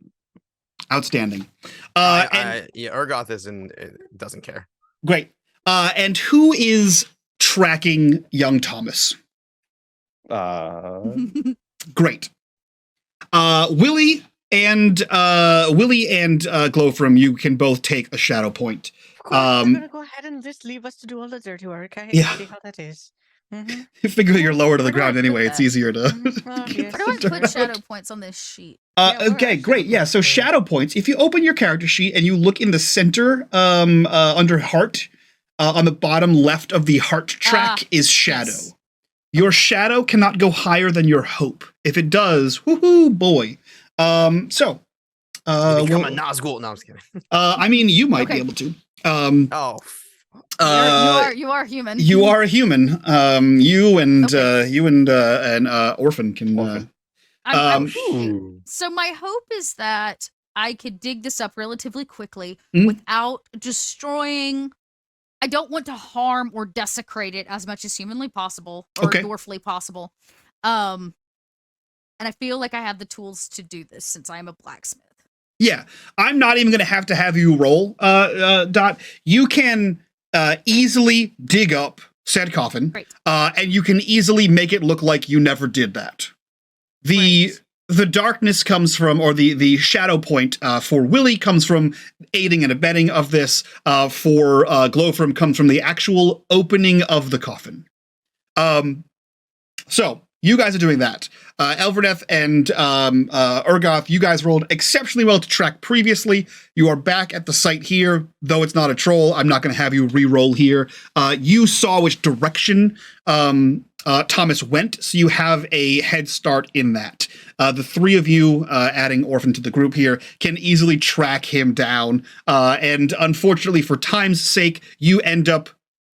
Speaker 1: Outstanding.
Speaker 6: Yeah, Urgoth doesn't care.
Speaker 1: Great. And who is tracking young Thomas? Great. Willie and Glowfrom, you can both take a shadow point.
Speaker 5: Of course, they're gonna go ahead and just leave us to do all the dirty work. I
Speaker 1: Yeah.
Speaker 5: see how that is. Mm-hmm.
Speaker 1: You figure you're lower to the
Speaker 2: Where do I
Speaker 1: ground
Speaker 2: put
Speaker 1: anyway. It's
Speaker 2: that?
Speaker 1: easier to.
Speaker 5: Well,
Speaker 1: get
Speaker 5: yes.
Speaker 2: Where do I
Speaker 1: them
Speaker 2: put
Speaker 1: around.
Speaker 2: shadow points on this sheet?
Speaker 5: Yeah, where
Speaker 1: Okay,
Speaker 5: are
Speaker 1: great.
Speaker 5: shadow
Speaker 1: Yeah, so
Speaker 5: points?
Speaker 1: shadow points. If you open your character sheet and you look in the center, under heart, on the bottom left of the heart track is shadow.
Speaker 2: yes.
Speaker 1: Your shadow cannot go higher than your hope. If it does, woohoo, boy.
Speaker 6: You become a
Speaker 1: well,
Speaker 6: Nazgul. No, I'm just kidding.
Speaker 1: I mean, you might be
Speaker 2: Okay.
Speaker 1: able to.
Speaker 6: Oh,
Speaker 2: You are human.
Speaker 1: You are a human. You and
Speaker 2: Okay.
Speaker 1: an orphan can.
Speaker 7: Orphan.
Speaker 2: I'm
Speaker 1: um,
Speaker 7: Ooh.
Speaker 2: So my hope is that I could dig this up relatively quickly
Speaker 1: Mhm.
Speaker 2: without destroying. I don't want to harm or desecrate it as much as humanly possible or
Speaker 1: Okay.
Speaker 2: dwarfly possible. And I feel like I have the tools to do this since I am a blacksmith.
Speaker 1: Yeah, I'm not even going to have you roll, Dot. You can easily dig up said coffin,
Speaker 2: Great.
Speaker 1: and you can easily make it look like you never did that. The darkness comes from, or the shadow point for Willie comes from aiding and abetting of this. For Glowfram comes from the actual opening of the coffin. So you guys are doing that. Elverneth and Urgoth, you guys rolled exceptionally well to track previously. You are back at the site here, though it's not a troll. I'm not going to have you re-roll here. You saw which direction Thomas went, so you have a head start in that. The three of you, adding Orphan to the group here, can easily track him down. And unfortunately, for time's sake, you end up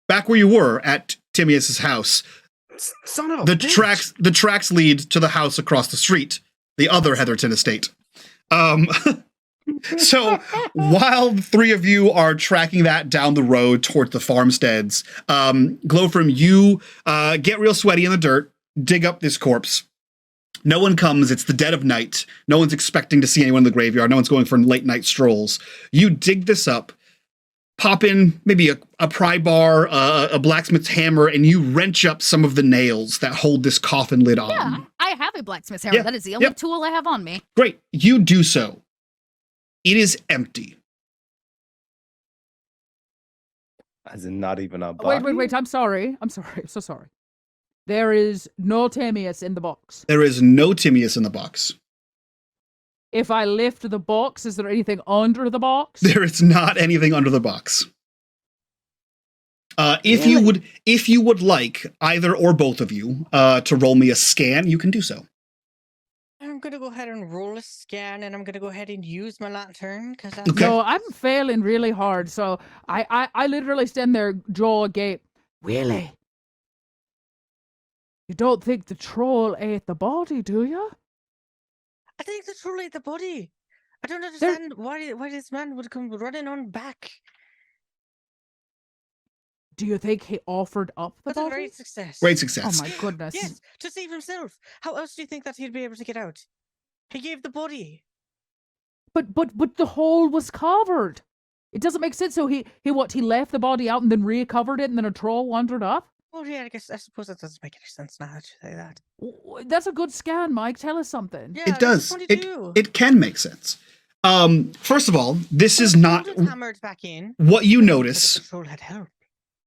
Speaker 1: back where you were at Timaeus' house.
Speaker 6: Son of a
Speaker 1: The
Speaker 6: bitch.
Speaker 1: tracks lead to the house across the street, the other Heatherton estate. So while the three of you are tracking that down the road towards the farmsteads, Glowfram, you get real sweaty in the dirt, dig up this corpse. No one comes. It's the dead of night. No one's expecting to see anyone in the graveyard. No one's going for late night strolls. You dig this up, pop in maybe a pry bar, a blacksmith's hammer, and you wrench up some of the nails that hold this coffin lid on.
Speaker 2: Yeah, I have a blacksmith's hammer.
Speaker 1: Yeah,
Speaker 2: That is the only
Speaker 1: yep.
Speaker 2: tool I have on me.
Speaker 1: Great. You do so. It is empty.
Speaker 7: As in not even a body?
Speaker 4: Wait. I'm sorry. I'm so sorry. There is no Timaeus in the box.
Speaker 1: There is no Timaeus in the box.
Speaker 4: If I lift the box, is there anything under the box?
Speaker 1: There is not anything under the box. If
Speaker 4: Really?
Speaker 1: you would like either or both of you to roll me a scan, you can do so.
Speaker 5: I'm gonna go ahead and roll a scan, and I'm gonna go ahead and use my lantern because
Speaker 1: Okay.
Speaker 4: No, I'm failing really hard. So I literally stand there, jaw agape. Willie, you don't think the troll ate the body, do you?
Speaker 5: I think the troll ate the body. I don't
Speaker 4: There-
Speaker 5: understand why this man would come running on back.
Speaker 4: Do you think he offered up the
Speaker 5: That's a
Speaker 4: body?
Speaker 5: great success.
Speaker 1: Great
Speaker 4: Oh
Speaker 1: success.
Speaker 4: my goodness.
Speaker 5: Yes, to save himself. How else do you think that he'd be able to get out? He gave the body.
Speaker 4: But the hole was covered. It doesn't make sense. So he left the body out and then recovered it, and then a troll wandered up.
Speaker 5: Oh yeah, I suppose that doesn't make any sense now that you say that.
Speaker 4: That's a good scan, Mike. Tell us something.
Speaker 5: Yeah,
Speaker 1: It does.
Speaker 5: 22.
Speaker 1: It can make sense. First of all, this is
Speaker 5: The
Speaker 1: not
Speaker 5: troll was hammered back in.
Speaker 1: what you
Speaker 5: but
Speaker 1: notice.
Speaker 5: The troll had help.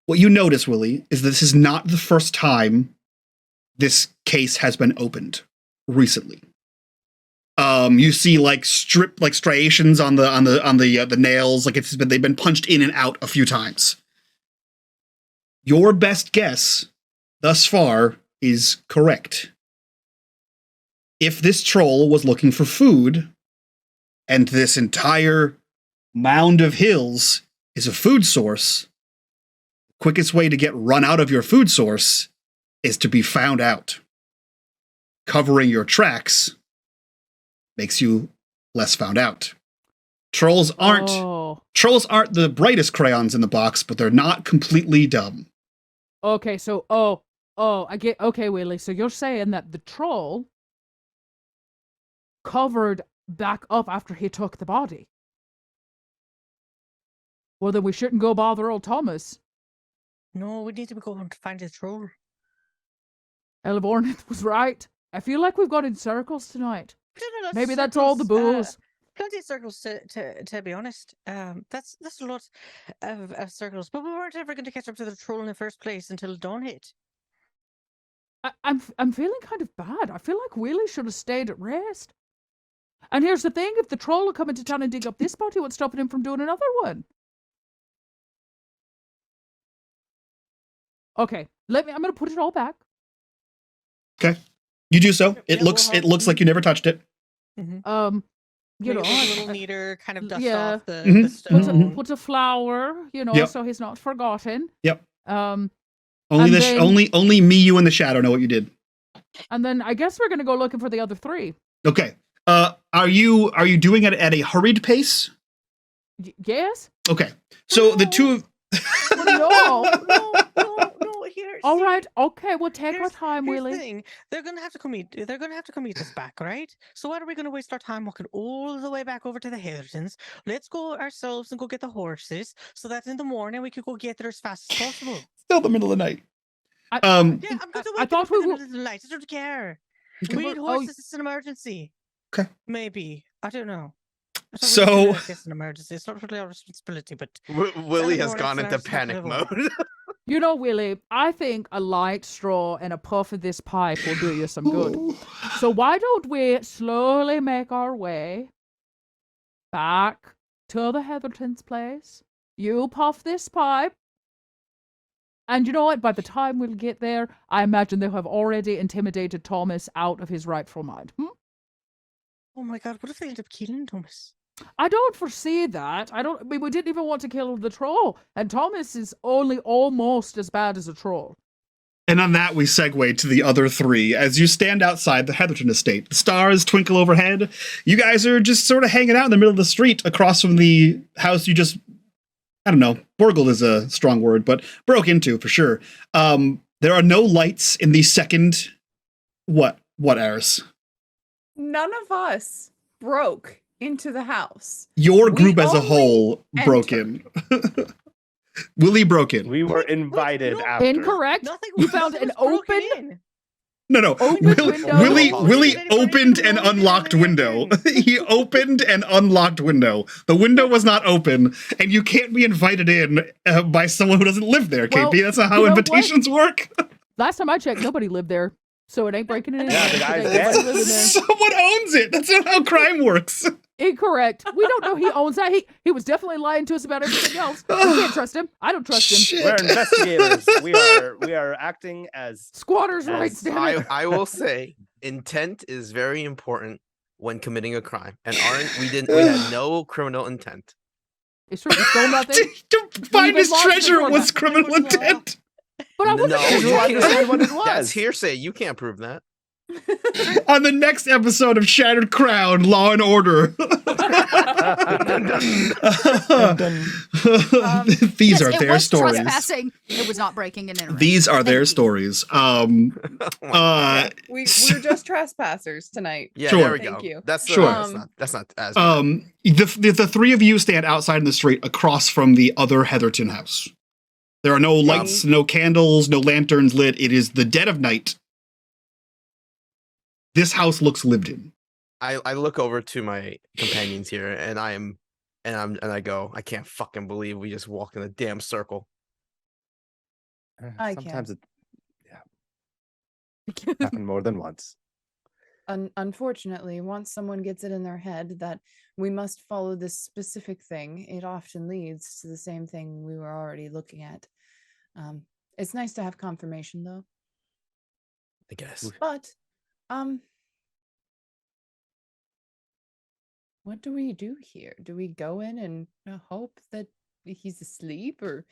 Speaker 1: What you notice, Willie, is this is not the first time this case has been opened recently. You see like striations on the nails, like they've been punched in and out a few times. Your best guess thus far is correct. If this troll was looking for food, and this entire mound of hills is a food source, the quickest way to get run out of your food source is to be found out. Covering your tracks makes you less found out. Trolls aren't the brightest crayons in the box, but they're not completely dumb.
Speaker 4: Okay, so I get. Okay, Willie. So you're saying that the troll covered back up after he took the body? Well, then we shouldn't go bother old Thomas.
Speaker 5: No, we need to go and find the troll.
Speaker 4: Elvornith was right. I feel like we've got in circles tonight.
Speaker 5: We've done a lot of
Speaker 4: Maybe that's all the
Speaker 5: circles,
Speaker 4: booze.
Speaker 5: Plenty of circles, to be honest. That's a lot of circles. But we weren't ever going to catch up to the troll in the first place until dawn hit.
Speaker 4: I'm feeling kind of bad. I feel like Willie should have stayed at rest. And here's the thing: if the troll will come into town and dig up this body, what's stopping him from doing another one? Okay, I'm gonna put it all back.
Speaker 1: Okay, you do so.
Speaker 5: Yeah,
Speaker 1: It looks
Speaker 5: we'll have-
Speaker 1: like you never touched it.
Speaker 4: You
Speaker 5: Make
Speaker 4: know,
Speaker 5: it a little neater, kind of dust
Speaker 4: yeah.
Speaker 5: off the,
Speaker 1: Mhm.
Speaker 5: the stone.
Speaker 4: put a flower,
Speaker 1: Yep.
Speaker 4: so he's not forgotten.
Speaker 1: Yep.
Speaker 4: And
Speaker 1: Only
Speaker 4: then-
Speaker 1: only me, you, and the shadow know what you did.
Speaker 4: And then I guess we're gonna go looking for the other three.
Speaker 1: Okay. Are you doing it at a hurried pace?
Speaker 4: Yes?
Speaker 1: Okay. So the two of
Speaker 5: No. Here.
Speaker 4: All
Speaker 5: see,
Speaker 4: right. Okay, we'll take our
Speaker 5: here's-
Speaker 4: time,
Speaker 5: here's the
Speaker 4: Willie.
Speaker 5: thing. They're gonna have to come meet. They're gonna have to come meet us back, right? So why are we gonna waste our time walking all the way back over to the Hithertons? Let's go ourselves and go get the horses, so that in the morning we could go get there as fast as possible.
Speaker 1: still the middle of the night.
Speaker 4: I-
Speaker 5: Yeah, I'm going
Speaker 4: I
Speaker 5: to wake
Speaker 4: thought
Speaker 5: up
Speaker 4: we
Speaker 5: in the
Speaker 4: were-
Speaker 5: middle of the night. I don't care.
Speaker 1: Okay.
Speaker 5: We need
Speaker 4: Oh,
Speaker 5: horses. It's an emergency.
Speaker 1: Okay.
Speaker 5: Maybe. I don't know. I don't
Speaker 1: So-
Speaker 5: really feel like it's an emergency. It's not really our responsibility, but
Speaker 6: Willie has
Speaker 5: Morning,
Speaker 6: gone
Speaker 5: it's
Speaker 6: into
Speaker 5: nice to
Speaker 6: panic
Speaker 5: have
Speaker 6: mode.
Speaker 4: You know, Willie, I think a light straw and a puff of this pipe will do you some good. So why don't we slowly make our way back to the Heatherton's place? You puff this pipe. And you know what? By the time we'll get there, I imagine they'll have already intimidated Thomas out of his rightful mind.
Speaker 5: oh my god, what if they end up killing Thomas?
Speaker 4: I don't foresee that. I mean, we didn't even want to kill the troll. And Thomas is only almost as bad as a troll.
Speaker 1: And on that, we segue to the other three. As you stand outside the Heatherton estate, the stars twinkle overhead. You guys are just sort of hanging out in the middle of the street across from the house you just, I don't know, burgled is a strong word, but broke into for sure. There are no lights in the second, what, Aris?
Speaker 3: None of us broke into the house.
Speaker 1: Your
Speaker 3: We
Speaker 1: group as a
Speaker 3: only
Speaker 1: whole broke in. Willie broke in.
Speaker 7: We were invited
Speaker 5: no.
Speaker 7: after.
Speaker 4: Incorrect.
Speaker 5: Nothing.
Speaker 4: You found
Speaker 5: nothing
Speaker 4: an
Speaker 5: was broken
Speaker 4: open-
Speaker 5: in.
Speaker 1: No.
Speaker 4: Open window.
Speaker 1: Willie
Speaker 5: Anybody
Speaker 1: opened
Speaker 5: can
Speaker 1: an
Speaker 5: go in
Speaker 1: unlocked
Speaker 5: and
Speaker 1: window.
Speaker 5: enter.
Speaker 1: He opened an unlocked window. The window was not open, and you can't be invited in by someone who doesn't live there,
Speaker 4: Well,
Speaker 1: KP. That's not how
Speaker 4: you know what?
Speaker 1: invitations work.
Speaker 4: Last time I checked, nobody lived there. So it ain't breaking it in.
Speaker 7: Yeah, the guy's
Speaker 4: It ain't
Speaker 7: dead.
Speaker 4: nobody living there.
Speaker 1: Someone owns it. That's not how crime works.
Speaker 4: Incorrect. We don't know he owns that. He was definitely lying to us about everything else. We can't trust him. I don't trust him.
Speaker 1: Shit.
Speaker 7: We're investigators. we are acting as
Speaker 4: Squatters'
Speaker 7: Yes.
Speaker 4: rights, damn it.
Speaker 6: I will say intent is very important when committing a crime, and we had no criminal intent.
Speaker 4: It's true. We stole nothing.
Speaker 1: To find
Speaker 4: even
Speaker 1: his
Speaker 4: lost the
Speaker 1: treasure
Speaker 4: door.
Speaker 1: was criminal
Speaker 5: There was no-
Speaker 1: intent.
Speaker 4: But I wasn't
Speaker 6: No,
Speaker 4: sure
Speaker 6: you
Speaker 7: you
Speaker 6: can't-
Speaker 7: understand what it was.
Speaker 6: That's hearsay. You can't prove that.
Speaker 1: On the next episode of Shattered Crown, Law and Order. These
Speaker 2: Yes,
Speaker 1: are
Speaker 2: it
Speaker 1: their
Speaker 2: was
Speaker 1: stories.
Speaker 2: trespassing. It was not breaking and entering.
Speaker 1: These are their
Speaker 2: Thank you.
Speaker 1: stories.
Speaker 3: We're just trespassers tonight.
Speaker 6: Yeah,
Speaker 1: Sure.
Speaker 6: there we
Speaker 3: Thank
Speaker 6: go.
Speaker 3: you.
Speaker 6: That's
Speaker 1: Sure.
Speaker 6: That's not as bad.
Speaker 1: The three of you stand outside in the street across from the other Heatherton house. There are no lights, no candles, no lanterns lit. It is the dead of night. This house looks lived in.
Speaker 6: I look over to my companions here, and I go, I can't fucking believe we just walked in a damn circle.
Speaker 3: I
Speaker 7: Sometimes it happened more than once.
Speaker 3: Unfortunately, once someone gets it in their head that we must follow this specific thing, it often leads to the same thing we were already looking at. It's nice to have confirmation, though.
Speaker 6: I guess.
Speaker 3: But, what do we do here? Do we go in and hope that he's asleep, or?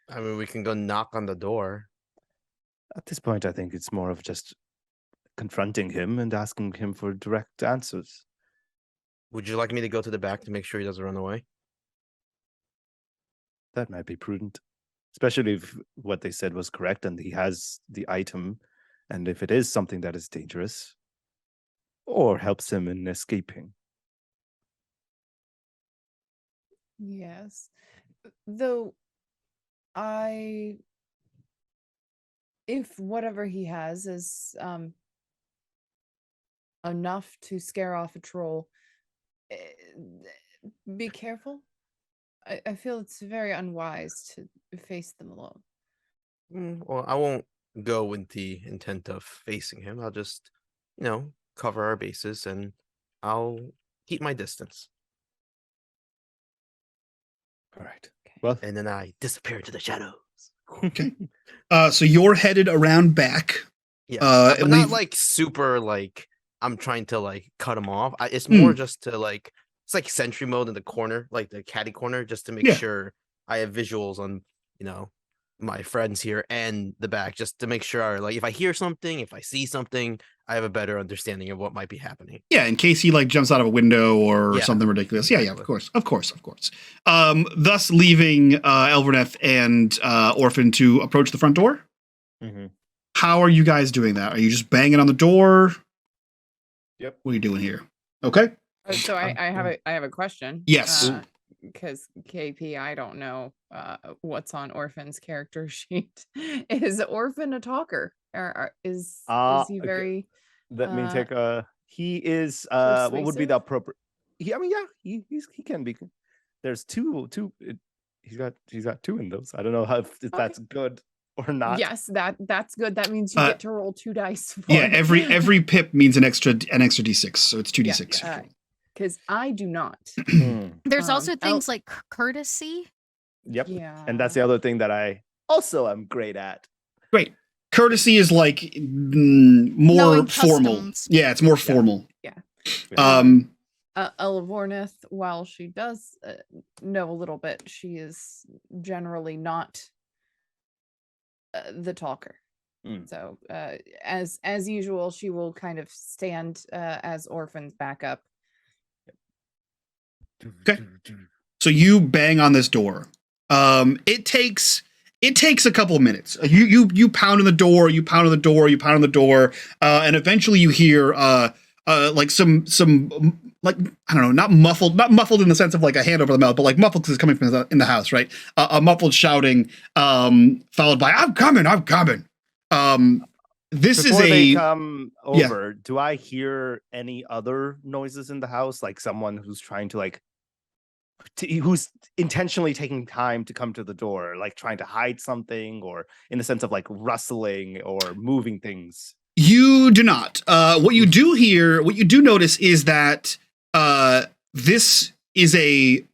Speaker 6: I mean, we can go knock on the door.
Speaker 7: At this point, I think it's more of just confronting him and asking him for direct answers.
Speaker 6: Would you like me to go to the back to make sure he doesn't run away?
Speaker 7: That might be prudent, especially if what they said was correct and he has the item, and if it is something that is dangerous or helps him in escaping.
Speaker 3: Yes. Though if whatever he has is enough to scare off a troll, eh, be careful. I feel it's very unwise to face them alone.
Speaker 6: Well, I won't go with the intent of facing him. I'll just, cover our bases, and I'll keep my distance.
Speaker 7: All right. Well,
Speaker 6: And then I disappear into the shadows.
Speaker 1: Okay. So you're headed around back.
Speaker 6: Yeah,
Speaker 1: and
Speaker 6: but not
Speaker 1: leave-
Speaker 6: like super like I'm trying to like cut him off. It's more just to like it's like sentry mode in the corner, like the caddy corner, just to make
Speaker 1: Yeah.
Speaker 6: sure I have visuals on my friends here and the back, just to make sure, like, if I hear something, if I see something, I have a better understanding of what might be happening.
Speaker 1: Yeah, in case he like jumps out of a window or
Speaker 6: Yeah,
Speaker 1: something ridiculous. Yeah,
Speaker 6: exactly.
Speaker 1: of course. Thus leaving Elverneth and Orphan to approach the front door.
Speaker 7: Mm-hmm.
Speaker 1: How are you guys doing that? Are you just banging on the door?
Speaker 7: Yep.
Speaker 1: What are you doing here? Okay.
Speaker 3: So I have a question.
Speaker 1: Yes.
Speaker 3: Because KP, I don't know what's on Orphan's character sheet. Is Orphan a talker? Or is he
Speaker 7: Okay.
Speaker 3: very?
Speaker 7: Let me take a. He is. What would be the
Speaker 3: persuasive?
Speaker 7: appropriate? He can be. There's two. He's got two in those. I don't know if that's good or not.
Speaker 3: Yes, that's good. That means you get to roll 2 dice. For
Speaker 1: Yeah,
Speaker 3: it.
Speaker 1: every pip means an extra d6, so it's 2d6.
Speaker 3: Because I do not.
Speaker 2: There's also things like courtesy.
Speaker 7: Yep.
Speaker 3: Yeah.
Speaker 7: And that's the other thing that I also am great at.
Speaker 1: Great. Courtesy is like more
Speaker 2: Knowing
Speaker 1: formal.
Speaker 2: customs.
Speaker 1: Yeah, it's more formal.
Speaker 3: Yeah.
Speaker 1: Um,
Speaker 3: Elvorneth, while she does know a little bit, she is generally not the talker. So as usual, she will kind of stand as Orphan's backup.
Speaker 1: Okay. So you bang on this door. It takes a couple of minutes. You pound on the door, and eventually you hear like some like, I don't know, not muffled in the sense of like a hand over the mouth, but like muffled because it's coming from in the house, right? A muffled shouting, followed by "I'm coming." This
Speaker 7: Before
Speaker 1: is
Speaker 7: they
Speaker 1: a
Speaker 7: come over. Do I hear any other noises in the house, like someone who's trying to like, who's intentionally taking time to come to the door, like trying to hide something, or in the sense of like rustling or moving things?
Speaker 1: You do not. What you do notice is that this is a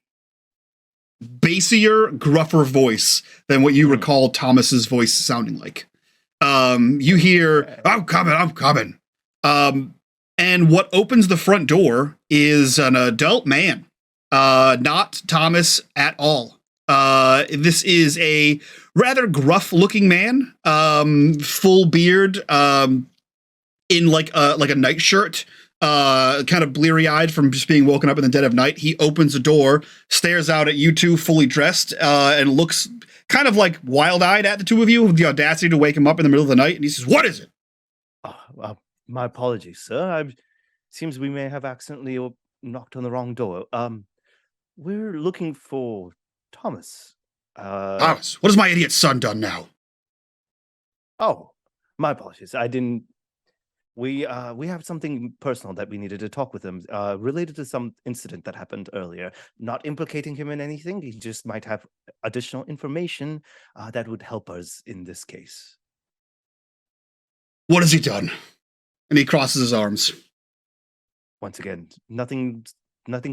Speaker 1: bassier, gruffer voice than what you recall Thomas's voice sounding like. You hear, I'm coming. And what opens the front door is an adult man, not Thomas at all. This is a rather gruff looking man, full beard, in like a nightshirt, kind of bleary eyed from just being woken up in the dead of night. He opens the door, stares out at you two fully dressed, and looks kind of like wild-eyed at the two of you with the audacity to wake him up in the middle of the night. And he says, "What is it?"
Speaker 7: My apologies, sir. Seems we may have accidentally knocked on the wrong door. We're looking for Thomas.
Speaker 1: Thomas, what has my idiot son done now?
Speaker 7: Oh, my apologies. I didn't. We have something personal that we needed to talk with him, related to some incident that happened earlier. Not implicating him in anything. He just might have additional information that would help us in this case.
Speaker 1: What has he done? And he crosses his arms.
Speaker 7: Once again, nothing's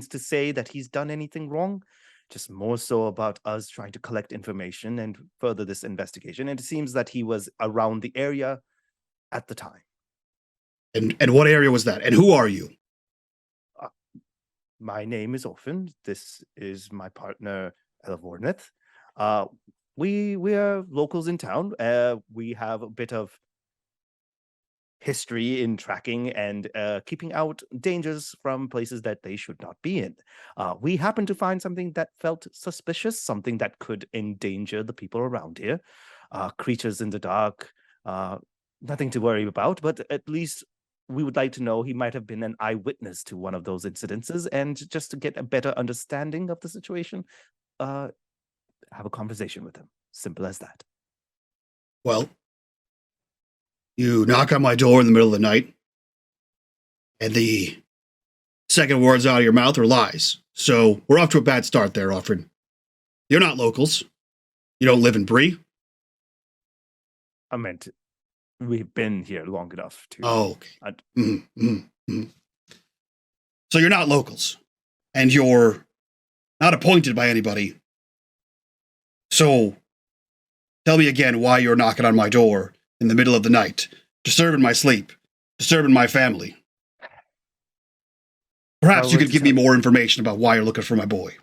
Speaker 7: to say that he's done anything wrong. Just more so about us trying to collect information and further this investigation. And it seems that he was around the area at the time.
Speaker 1: And what area was that? And who are you?
Speaker 7: My name is Orphan. This is my partner, Elvorneth. We are locals in town. We have a bit of history in tracking and keeping out dangers from places that they should not be in. We happened to find something that felt suspicious, something that could endanger the people around here. Creatures in the dark, nothing to worry about, but at least we would like to know he might have been an eyewitness to one of those incidences, and just to get a better understanding of the situation, have a conversation with him. Simple as that.
Speaker 1: Well, you knock on my door in the middle of the night, and the second words out of your mouth are lies. So we're off to a bad start there, Offred. You're not locals. You don't live in Bree.
Speaker 7: I meant we've been here long enough to...
Speaker 1: Oh, okay. So you're not locals, and you're not appointed by anybody. So tell me again why you're knocking on my door in the middle of the night, disturbing my sleep, disturbing my family. Perhaps you could give me more information about why you're looking for my boy.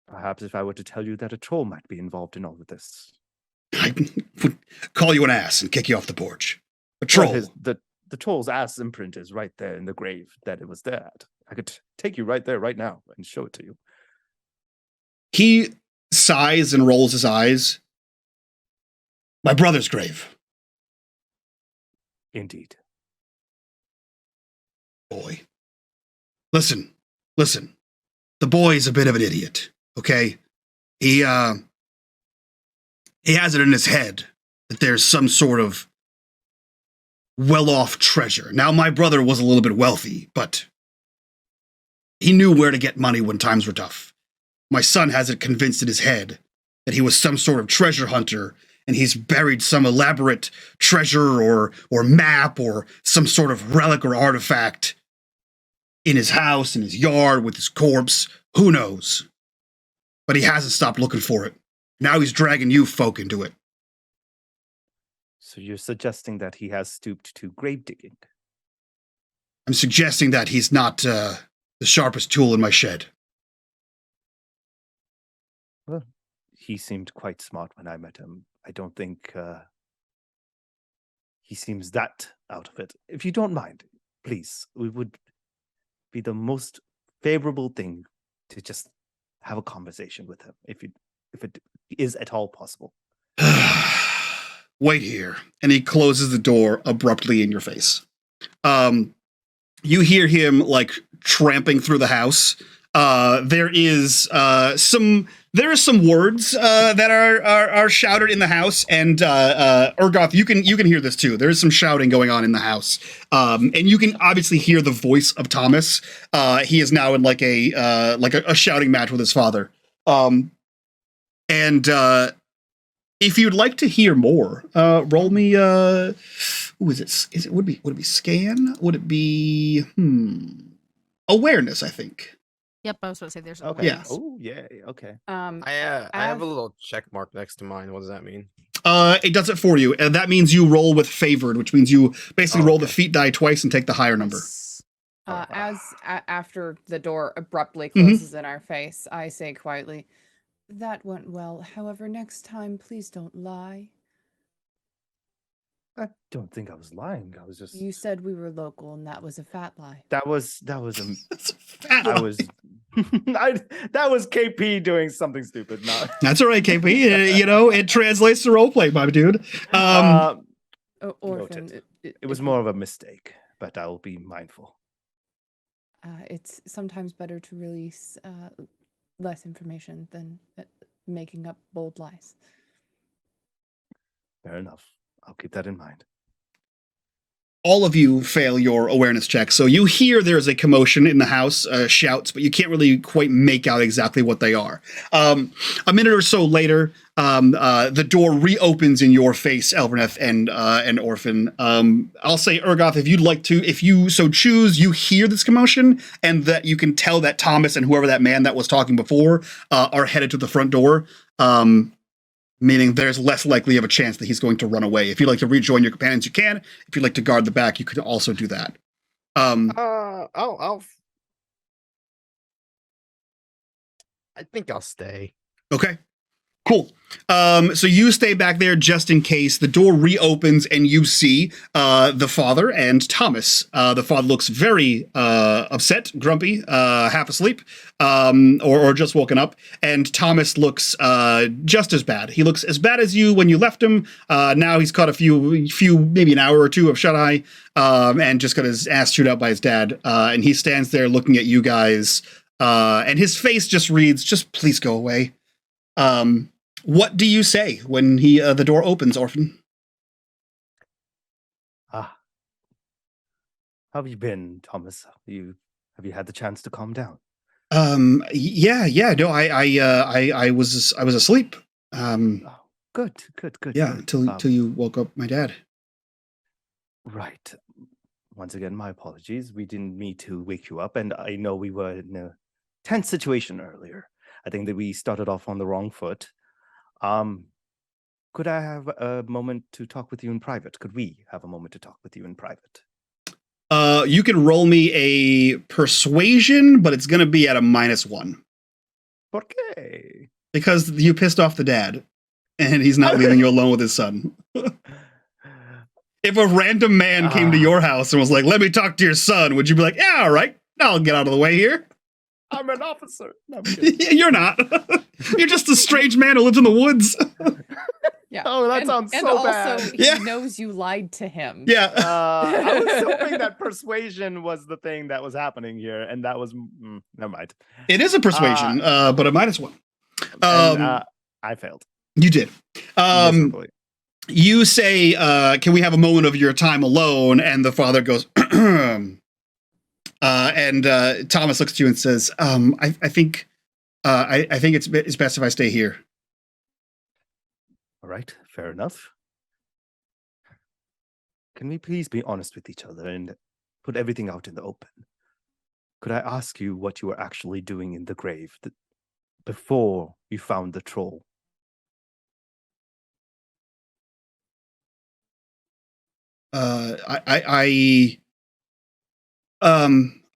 Speaker 7: Perhaps if I were to tell you that a troll might be involved in all of this.
Speaker 1: I would call you an ass and kick you off the porch. A
Speaker 7: Well,
Speaker 1: troll.
Speaker 7: the troll's ass imprint is right there in the grave that it was there at. I could take you right there, right now, and show it to you.
Speaker 1: He sighs and rolls his eyes. My brother's grave.
Speaker 7: Indeed.
Speaker 1: Boy. Listen. The boy's a bit of an idiot, okay? He has it in his head that there's some sort of well-off treasure. Now, my brother was a little bit wealthy, but he knew where to get money when times were tough. My son has it convinced in his head that he was some sort of treasure hunter, and he's buried some elaborate treasure or map or some sort of relic or artifact in his house, in his yard, with his corpse. Who knows? But he hasn't stopped looking for it. Now he's dragging you folk into it.
Speaker 7: So you're suggesting that he has stooped to grave digging?
Speaker 1: I'm suggesting that he's not the sharpest tool in my shed.
Speaker 7: Well, he seemed quite smart when I met him. I don't think he seems that out of it. If you don't mind, please, we would be the most favorable thing to just have a conversation with him, if it is at all possible.
Speaker 1: Wait here. And he closes the door abruptly in your face. You hear him like tramping through the house. There is some words that are shouted in the house, and Urgoth, you can hear this too. There is some shouting going on in the house, and you can obviously hear the voice of Thomas. He is now in like a shouting match with his father. And if you'd like to hear more, roll me. Who is it? Would it be scan? Would it be awareness? I think.
Speaker 2: Yep, I was about to say there's
Speaker 7: Okay.
Speaker 1: Yeah.
Speaker 7: Oh, yeah. Okay.
Speaker 6: I have a little check mark next to mine. What does that mean?
Speaker 1: It does it for you, and that means you roll with favored, which means you basically roll the feat die twice and take the higher number.
Speaker 3: After the door abruptly closes in our face, I say quietly, "That went well. However, next time, please don't lie."
Speaker 7: I don't think I was lying. I was just.
Speaker 3: You said we were local, and that was a fat lie.
Speaker 7: That was
Speaker 1: That's a fat
Speaker 7: I
Speaker 1: lie.
Speaker 7: was. That was KP doing something stupid. No.
Speaker 1: That's all right, KP. It translates to roleplay, my dude.
Speaker 3: Orphan,
Speaker 7: Noted. It was more of a mistake, but I will be mindful.
Speaker 3: It's sometimes better to release less information than making up bold lies.
Speaker 7: Fair enough. I'll keep that in mind.
Speaker 1: All of you fail your awareness check, so you hear there's a commotion in the house, shouts, but you can't really quite make out exactly what they are. A minute or so later, the door reopens in your face, Elverneth and Orphan. I'll say, Urgoth, if you so choose, you hear this commotion, and that you can tell that Thomas and whoever that man that was talking before are headed to the front door. Meaning there's less likely of a chance that he's going to run away. If you'd like to rejoin your companions, you can. If you'd like to guard the back, you could also do that.
Speaker 6: I think I'll stay.
Speaker 1: Okay. Cool. So you stay back there just in case. The door reopens and you see the father and Thomas. The father looks very upset, grumpy, half asleep, or just woken up. And Thomas looks just as bad. He looks as bad as you when you left him. Now he's caught a few, maybe an hour or two of shut-eye, and just got his ass chewed out by his dad. And he stands there looking at you guys, and his face just reads, "Just please go away." What do you say when the door opens, Orphan?
Speaker 7: How have you been, Thomas? Have you had the chance to calm down?
Speaker 1: Yeah. No, I was asleep.
Speaker 7: Good.
Speaker 1: Yeah,
Speaker 7: good.
Speaker 1: till you woke up my dad.
Speaker 7: Right. Once again, my apologies. We didn't mean to wake you up, and I know we were in a tense situation earlier. I think that we started off on the wrong foot. Could I have a moment to talk with you in private? Could we have a moment to talk with you in private?
Speaker 1: You can roll me a persuasion, but it's going to be at a -1.
Speaker 7: ¿Por qué?
Speaker 1: Because you pissed off the dad, and he's not leaving you alone with his son. If a random man came to your house and was like, "Let me talk to your son," would you be like, "Yeah, all right, I'll get out of the way here"?
Speaker 7: I'm an officer. No, I'm
Speaker 1: You're not. You're just a strange man who lives in the woods.
Speaker 3: Yeah.
Speaker 7: Oh, that sounds
Speaker 3: and
Speaker 7: so
Speaker 3: also,
Speaker 7: bad.
Speaker 3: he
Speaker 1: Yeah.
Speaker 3: knows you lied to him.
Speaker 1: Yeah.
Speaker 7: I was hoping that persuasion was the thing that was happening here, and that was never mind.
Speaker 1: It is a persuasion, but a -1.
Speaker 7: And, I failed.
Speaker 1: You did.
Speaker 7: Miserably.
Speaker 1: You say, "Can we have a moment of your time alone?" And the father goes, and Thomas looks at you and says, "I think it's best if I stay here."
Speaker 7: All right, fair enough. Can we please be honest with each other and put everything out in the open? Could I ask you what you were actually doing in the grave before you found the troll?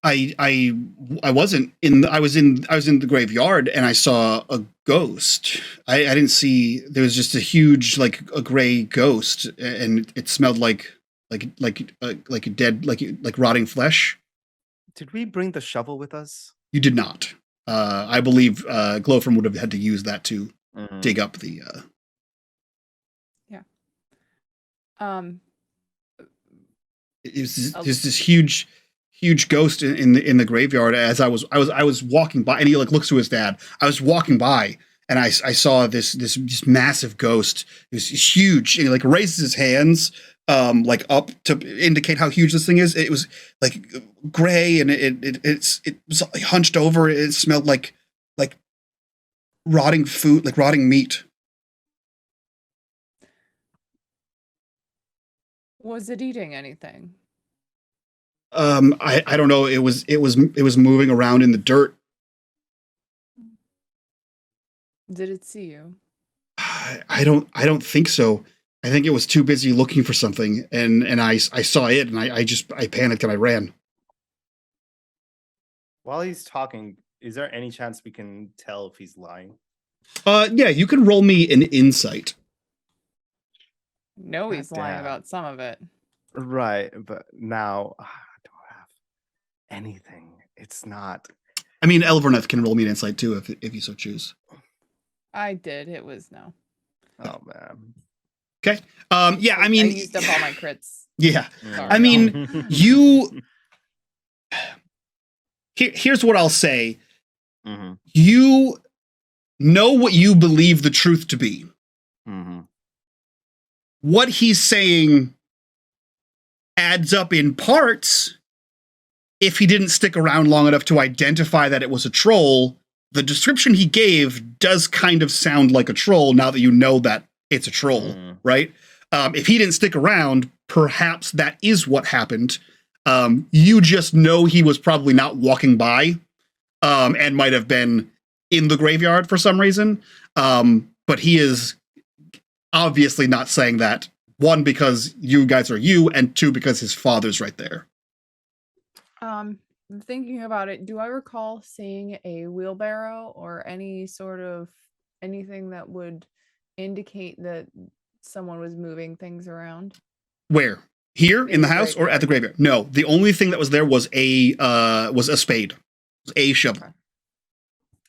Speaker 1: I wasn't in. I was in the graveyard and I saw a ghost. I didn't see. There was just a huge, like a gray ghost, and it smelled like a dead, like rotting flesh.
Speaker 7: Did we bring the shovel with us?
Speaker 1: You did not. I believe Glowfrom would have had to use that to
Speaker 7: Mhm.
Speaker 1: dig up the. It was just this huge ghost in the graveyard. As I was walking by, and he like looks to his dad. I was walking by, and I saw this massive ghost. It was huge, and he like raises his hands like up to indicate how huge this thing is. It was like gray, and it was like hunched over. It smelled like rotting food, like rotting meat.
Speaker 3: Was it eating anything?
Speaker 1: I don't know. It was moving around in the dirt.
Speaker 3: Did it see you?
Speaker 1: I don't think so. I think it was too busy looking for something, and I saw it, and I panicked and I ran.
Speaker 7: While he's talking, is there any chance we can tell if he's lying?
Speaker 1: Yeah, you can roll me an insight.
Speaker 3: No, he's lying
Speaker 7: Goddamn.
Speaker 3: about some of it.
Speaker 7: Right, but now I don't have anything. It's not.
Speaker 1: I mean, Elverneth can roll me an insight too if you so choose.
Speaker 3: I did. It was no.
Speaker 7: Oh man.
Speaker 1: Okay. Yeah. I mean,
Speaker 3: I used up all my crits.
Speaker 1: yeah.
Speaker 3: Sorry.
Speaker 1: I mean, you. Here's what I'll say.
Speaker 7: Mhm.
Speaker 1: You know what you believe the truth to be.
Speaker 7: Mhm.
Speaker 1: What he's saying adds up in parts. If he didn't stick around long enough to identify that it was a troll, the description he gave does kind of sound like a troll now that you know that it's a troll, right? If he didn't stick around, perhaps that is what happened. You just know he was probably not walking by and might have been in the graveyard for some reason. But he is obviously not saying that. One, because you guys are you, and two, because his father's right there.
Speaker 3: Thinking about it, do I recall seeing a wheelbarrow or any sort of anything that would indicate that someone was moving things around?
Speaker 1: Where? Here in
Speaker 3: In
Speaker 1: the
Speaker 3: the
Speaker 1: house or at the graveyard? No, the only thing that was there was a spade, a shovel.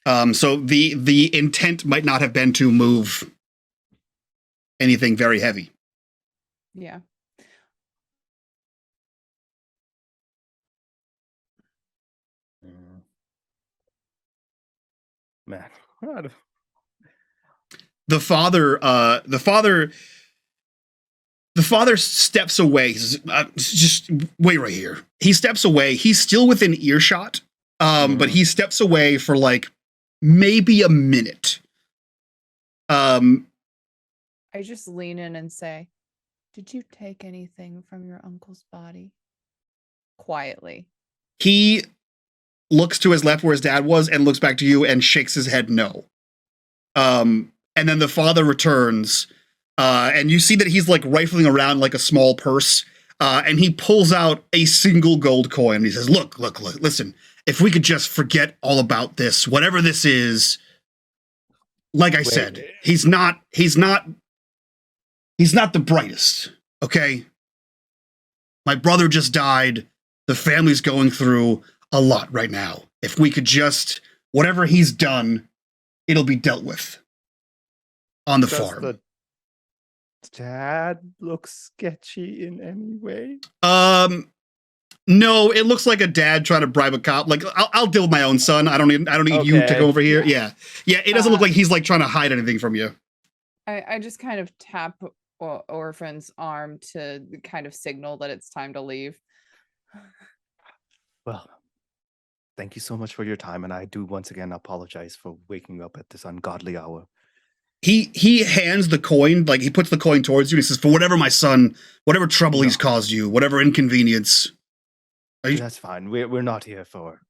Speaker 3: Okay.
Speaker 1: So the intent might not have been to move anything very heavy.
Speaker 3: Yeah.
Speaker 7: Man.
Speaker 1: The father steps away. He says, just wait right here. He steps away. He's still within earshot, but he steps away for like maybe a minute.
Speaker 3: I just lean in and say, "Did you take anything from your uncle's body?" Quietly.
Speaker 1: He looks to his left where his dad was and looks back to you and shakes his head no. And then the father returns, and you see that he's like rifling around like a small purse, and he pulls out a single gold coin. He says, look, listen, if we could just forget all about this, whatever this is, like I said, he's not the brightest, okay? My brother just died. The family's going through a lot right now. If we could just, whatever he's done, it'll be dealt with on the farm.
Speaker 7: The dad look sketchy in any way?
Speaker 1: No, it looks like a dad trying to bribe a cop. Like, I'll deal with my own son. I don't need you to come over here. Yeah. It doesn't look like he's like trying to hide anything from you.
Speaker 3: I just kind of tap Orphan's arm to kind of signal that it's time to leave.
Speaker 7: Well, thank you so much for your time, and I do once again apologize for waking up at this ungodly hour.
Speaker 1: He hands the coin, like he puts the coin towards you, and he says, "For whatever my son, whatever trouble he's caused you, whatever inconvenience."
Speaker 7: That's fine. We're not here for.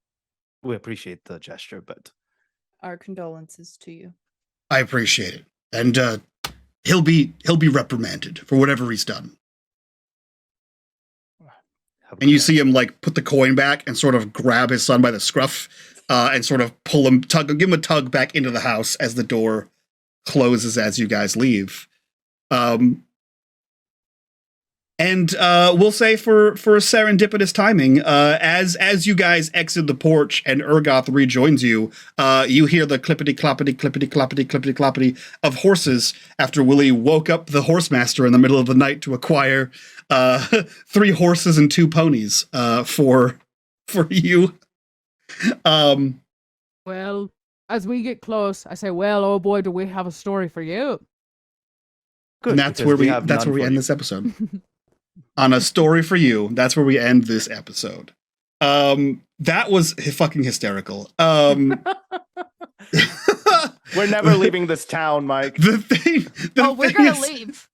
Speaker 7: We appreciate the gesture, but
Speaker 3: our condolences to you.
Speaker 1: I appreciate it, and he'll be reprimanded for whatever he's done. And you see him like put the coin back and sort of grab his son by the scruff, and sort of pull him, give him a tug back into the house as the door closes as you guys leave. And we'll say for serendipitous timing, as you guys exit the porch and Urgoth rejoins you, you hear the clippity cloppity clippity cloppity clippity cloppity of horses after Willie woke up the horse master in the middle of the night to acquire 3 horses and 2 ponies for you.
Speaker 4: Well, as we get close, I say, well, oh boy, do we have a story for you.
Speaker 1: Good, and that's where we end this episode. On a story for you. That's where we end this episode. That was fucking hysterical.
Speaker 7: We're never leaving this town, Mike.
Speaker 3: We're gonna leave.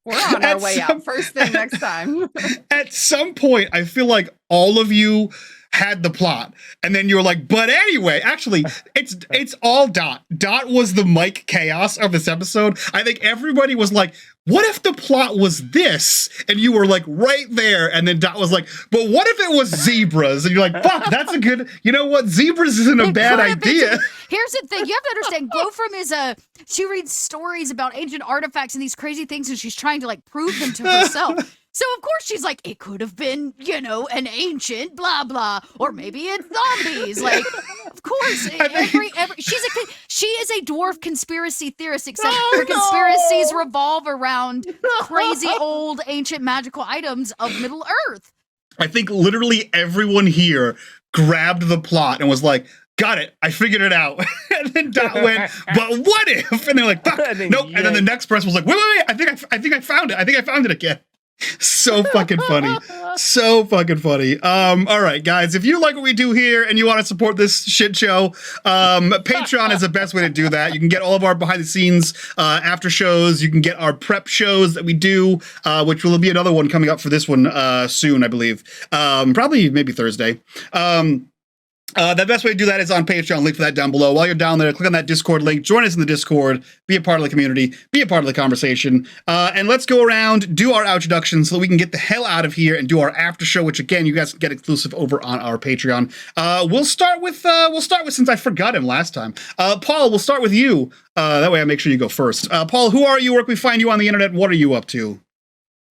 Speaker 3: We're on our way out. First thing next time.
Speaker 1: At some point, I feel like all of you had the plot, and then you were like, but anyway, actually, it's all Dot. Dot was the Mike chaos of this episode. I think everybody was like, what if the plot was this? And you were like right there, and then Dot was like, but what if it was zebras? And you're like, fuck, that's a good, you know what, zebras isn't a bad idea.
Speaker 2: Here's the thing, you have to understand, Glowfrom she reads stories about ancient artifacts and these crazy things, and she's trying to like prove them to herself. So, of course, she's like, it could have been, an ancient blah, blah, or maybe it's zombies. Like, of course, she is a dwarf conspiracy theorist, except her conspiracies revolve around crazy old ancient magical items of Middle Earth.
Speaker 1: I think literally everyone here grabbed the plot and was like, got it, I figured it out. And then Dot went, but what if? And they're like, fuck, nope. And then the next person was like, wait, I think I found it. I think I found it again. So fucking funny. So fucking funny. All right, guys, if you like what we do here and you want to support this shit show, Patreon is the best way to do that. You can get all of our behind the scenes after shows. You can get our prep shows that we do, which will be another one coming up for this one soon, I believe. Probably maybe Thursday. The best way to do that is on Patreon. Link for that down below. While you're down there, click on that Discord link. Join us in the Discord. Be a part of the community. Be a part of the conversation. And let's go around, do our introductions so that we can get the hell out of here and do our after show, which again, you guys can get exclusive over on our Patreon. We'll start with since I forgot him last time. Paul, we'll start with you. That way I make sure you go first. Paul, who are you? Where can we find you on the internet? What are you up to?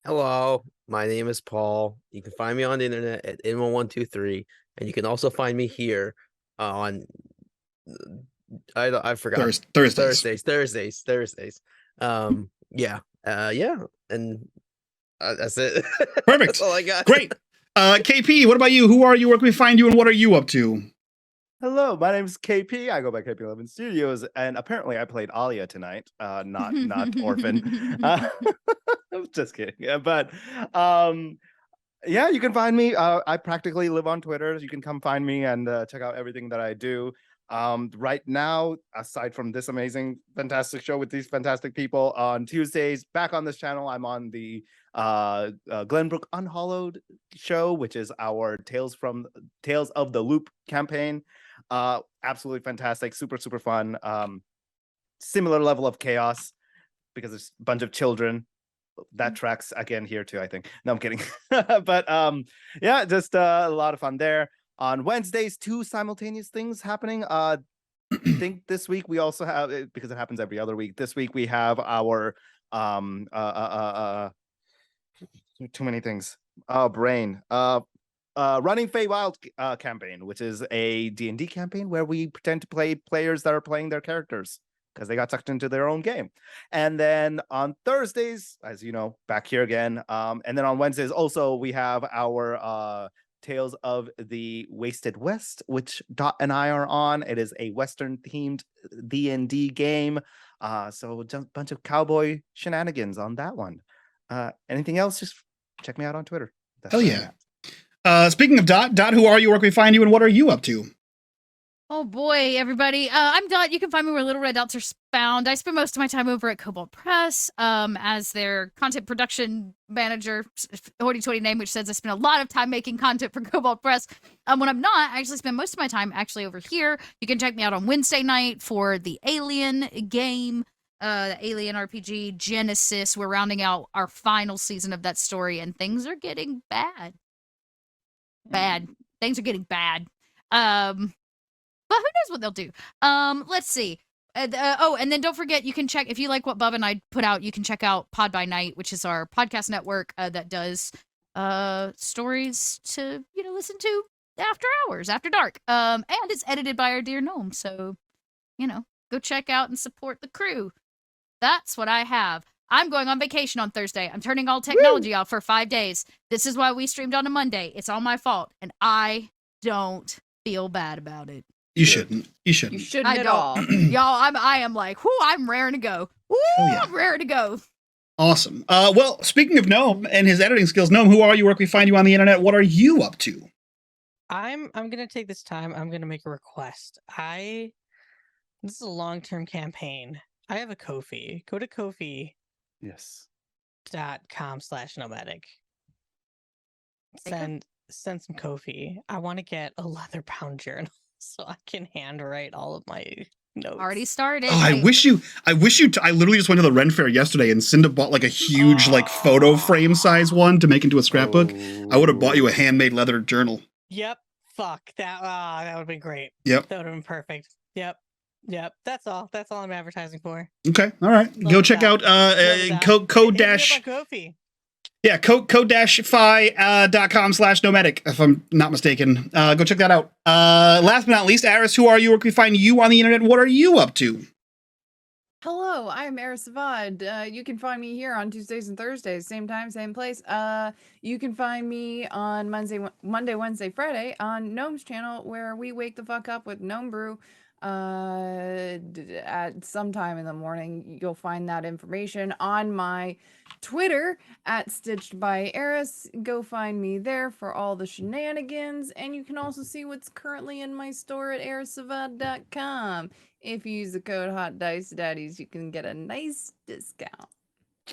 Speaker 6: Hello, my name is Paul. You can find me on the internet at in1123. And you can also find me here on I forgot Thursdays. And that's it.
Speaker 1: Perfect.
Speaker 6: That's all I got.
Speaker 1: Great. KP, what about you? Who are you? Where can we find you? And what are you up to?
Speaker 7: Hello, my name is KP. I go by KP11 Studios, and apparently I played Alia tonight. Not Orphan. I'm just kidding. But yeah, you can find me. I practically live on Twitter. You can come find me and check out everything that I do. Right now, aside from this amazing, fantastic show with these fantastic people, on Tuesdays, back on this channel, I'm on the Glenbrook Unhollowed show, which is our Tales of the Loop campaign. Absolutely fantastic, super, super fun. Similar level of chaos because there's a bunch of children. That tracks again here too, I think. No, I'm kidding. But yeah, just a lot of fun there. On Wednesdays, 2 simultaneous things happening. think this week we also have because it happens every other week. This week we have our too many things. Brain. Running Feywild campaign, which is a D&D campaign where we pretend to play players that are playing their characters because they got sucked into their own game. And then on Thursdays, as you know, back here again. And then on Wednesdays also we have our Tales of the Wasted West, which Dot and I are on. It is a Western themed D&D game. So a bunch of cowboy shenanigans on that one. Anything else? Just check me out on Twitter. That's
Speaker 1: Hell yeah. Speaking of Dot, who are you? Where can we find you, and what are you up to?
Speaker 2: Oh boy, everybody. I'm Dot. You can find me where little red dots are found. I spend most of my time over at Cobalt Press as their content production manager, hoity-toity name, which says I spend a lot of time making content for Cobalt Press. When I'm not, I actually spend most of my time actually over here. You can check me out on Wednesday night for the Alien game, the Alien RPG Genesis. We're rounding out our final season of that story, and things are getting bad. Things are getting bad. But who knows what they'll do? Let's see. And then don't forget, you can check, if you like what Bub and I put out, you can check out Pod by Night, which is our podcast network that does stories to, listen to after hours, after dark. And it's edited by our dear Gnome. So, go check out and support the crew. That's what I have. I'm going on vacation on Thursday. I'm turning all technology off for 5 days. This is why we streamed on a Monday. It's all my fault. And I don't feel bad about it.
Speaker 1: You shouldn't. You shouldn't.
Speaker 3: You shouldn't at all.
Speaker 2: Y'all, I am like, whoo, I'm raring to go. Woo,
Speaker 1: yeah.
Speaker 2: I'm raring to go.
Speaker 1: Awesome. Well, speaking of Gnome and his editing skills, Gnome, who are you? Where can we find you on the internet? What are you up to?
Speaker 5: I'm gonna take this time. I'm gonna make a request. This is a long-term campaign. I have a Ko-fi. Go to Ko-fi.
Speaker 7: Yes.
Speaker 5: .com/nomadic. Send some Ko-fi. I want to get a leather bound journal so I can handwrite all of my notes.
Speaker 2: Already started.
Speaker 1: Oh, I literally just went to the Ren Fair yesterday and Cinda bought like a huge photo frame size one to make into a scrapbook. I would have bought you a handmade leather journal.
Speaker 5: Yep. Fuck. That would have been great.
Speaker 1: Yep.
Speaker 5: That would have been perfect. Yep. That's all. That's all I'm advertising for.
Speaker 1: Okay. All right. Go check out code dash. Yeah, code-fi.com/nomadic, if I'm not mistaken. Go check that out. Last but not least, Aris, who are you? Where can we find you on the internet? What are you up to?
Speaker 3: Hello, I'm Eris Savad. You can find me here on Tuesdays and Thursdays, same time, same place. You can find me on Monday, Wednesday, Friday on Gnome's channel, where we wake the fuck up with Gnome Brew. At some time in the morning. You'll find that information on my Twitter at Stitched by Eris. Go find me there for all the shenanigans, and you can also see what's currently in my store at erisavad.com. If you use the code Hot Dice Daddies, you can get a nice discount.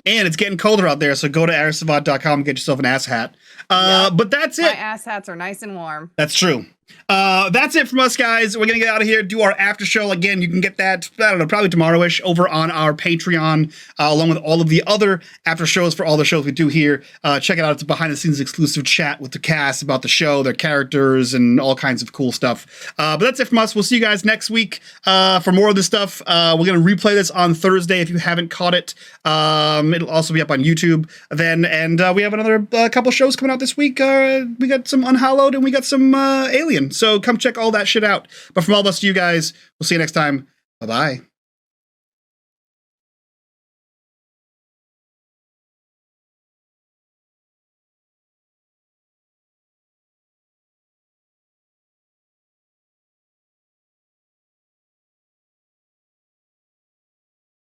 Speaker 1: And it's getting colder out there, so go to erisavad.com and get yourself an ass hat.
Speaker 3: Yep.
Speaker 1: But that's it.
Speaker 3: My ass hats are nice and warm.
Speaker 1: That's true. That's it from us, guys. We're going to get out of here, do our after show. Again, you can get that, I don't know, probably tomorrow-ish over on our Patreon, along with all of the other after shows for all the shows we do here. Check it out. It's a behind-the-scenes exclusive chat with the cast about the show, their characters, and all kinds of cool stuff. But that's it from us. We'll see you guys next week for more of this stuff. We're going to replay this on Thursday if you haven't caught it. It'll also be up on YouTube then. And we have another couple shows coming out this week. We got some Unhallowed and we got some Alien. So come check all that shit out. But from all of us to you guys, we'll see you next time. Bye-bye.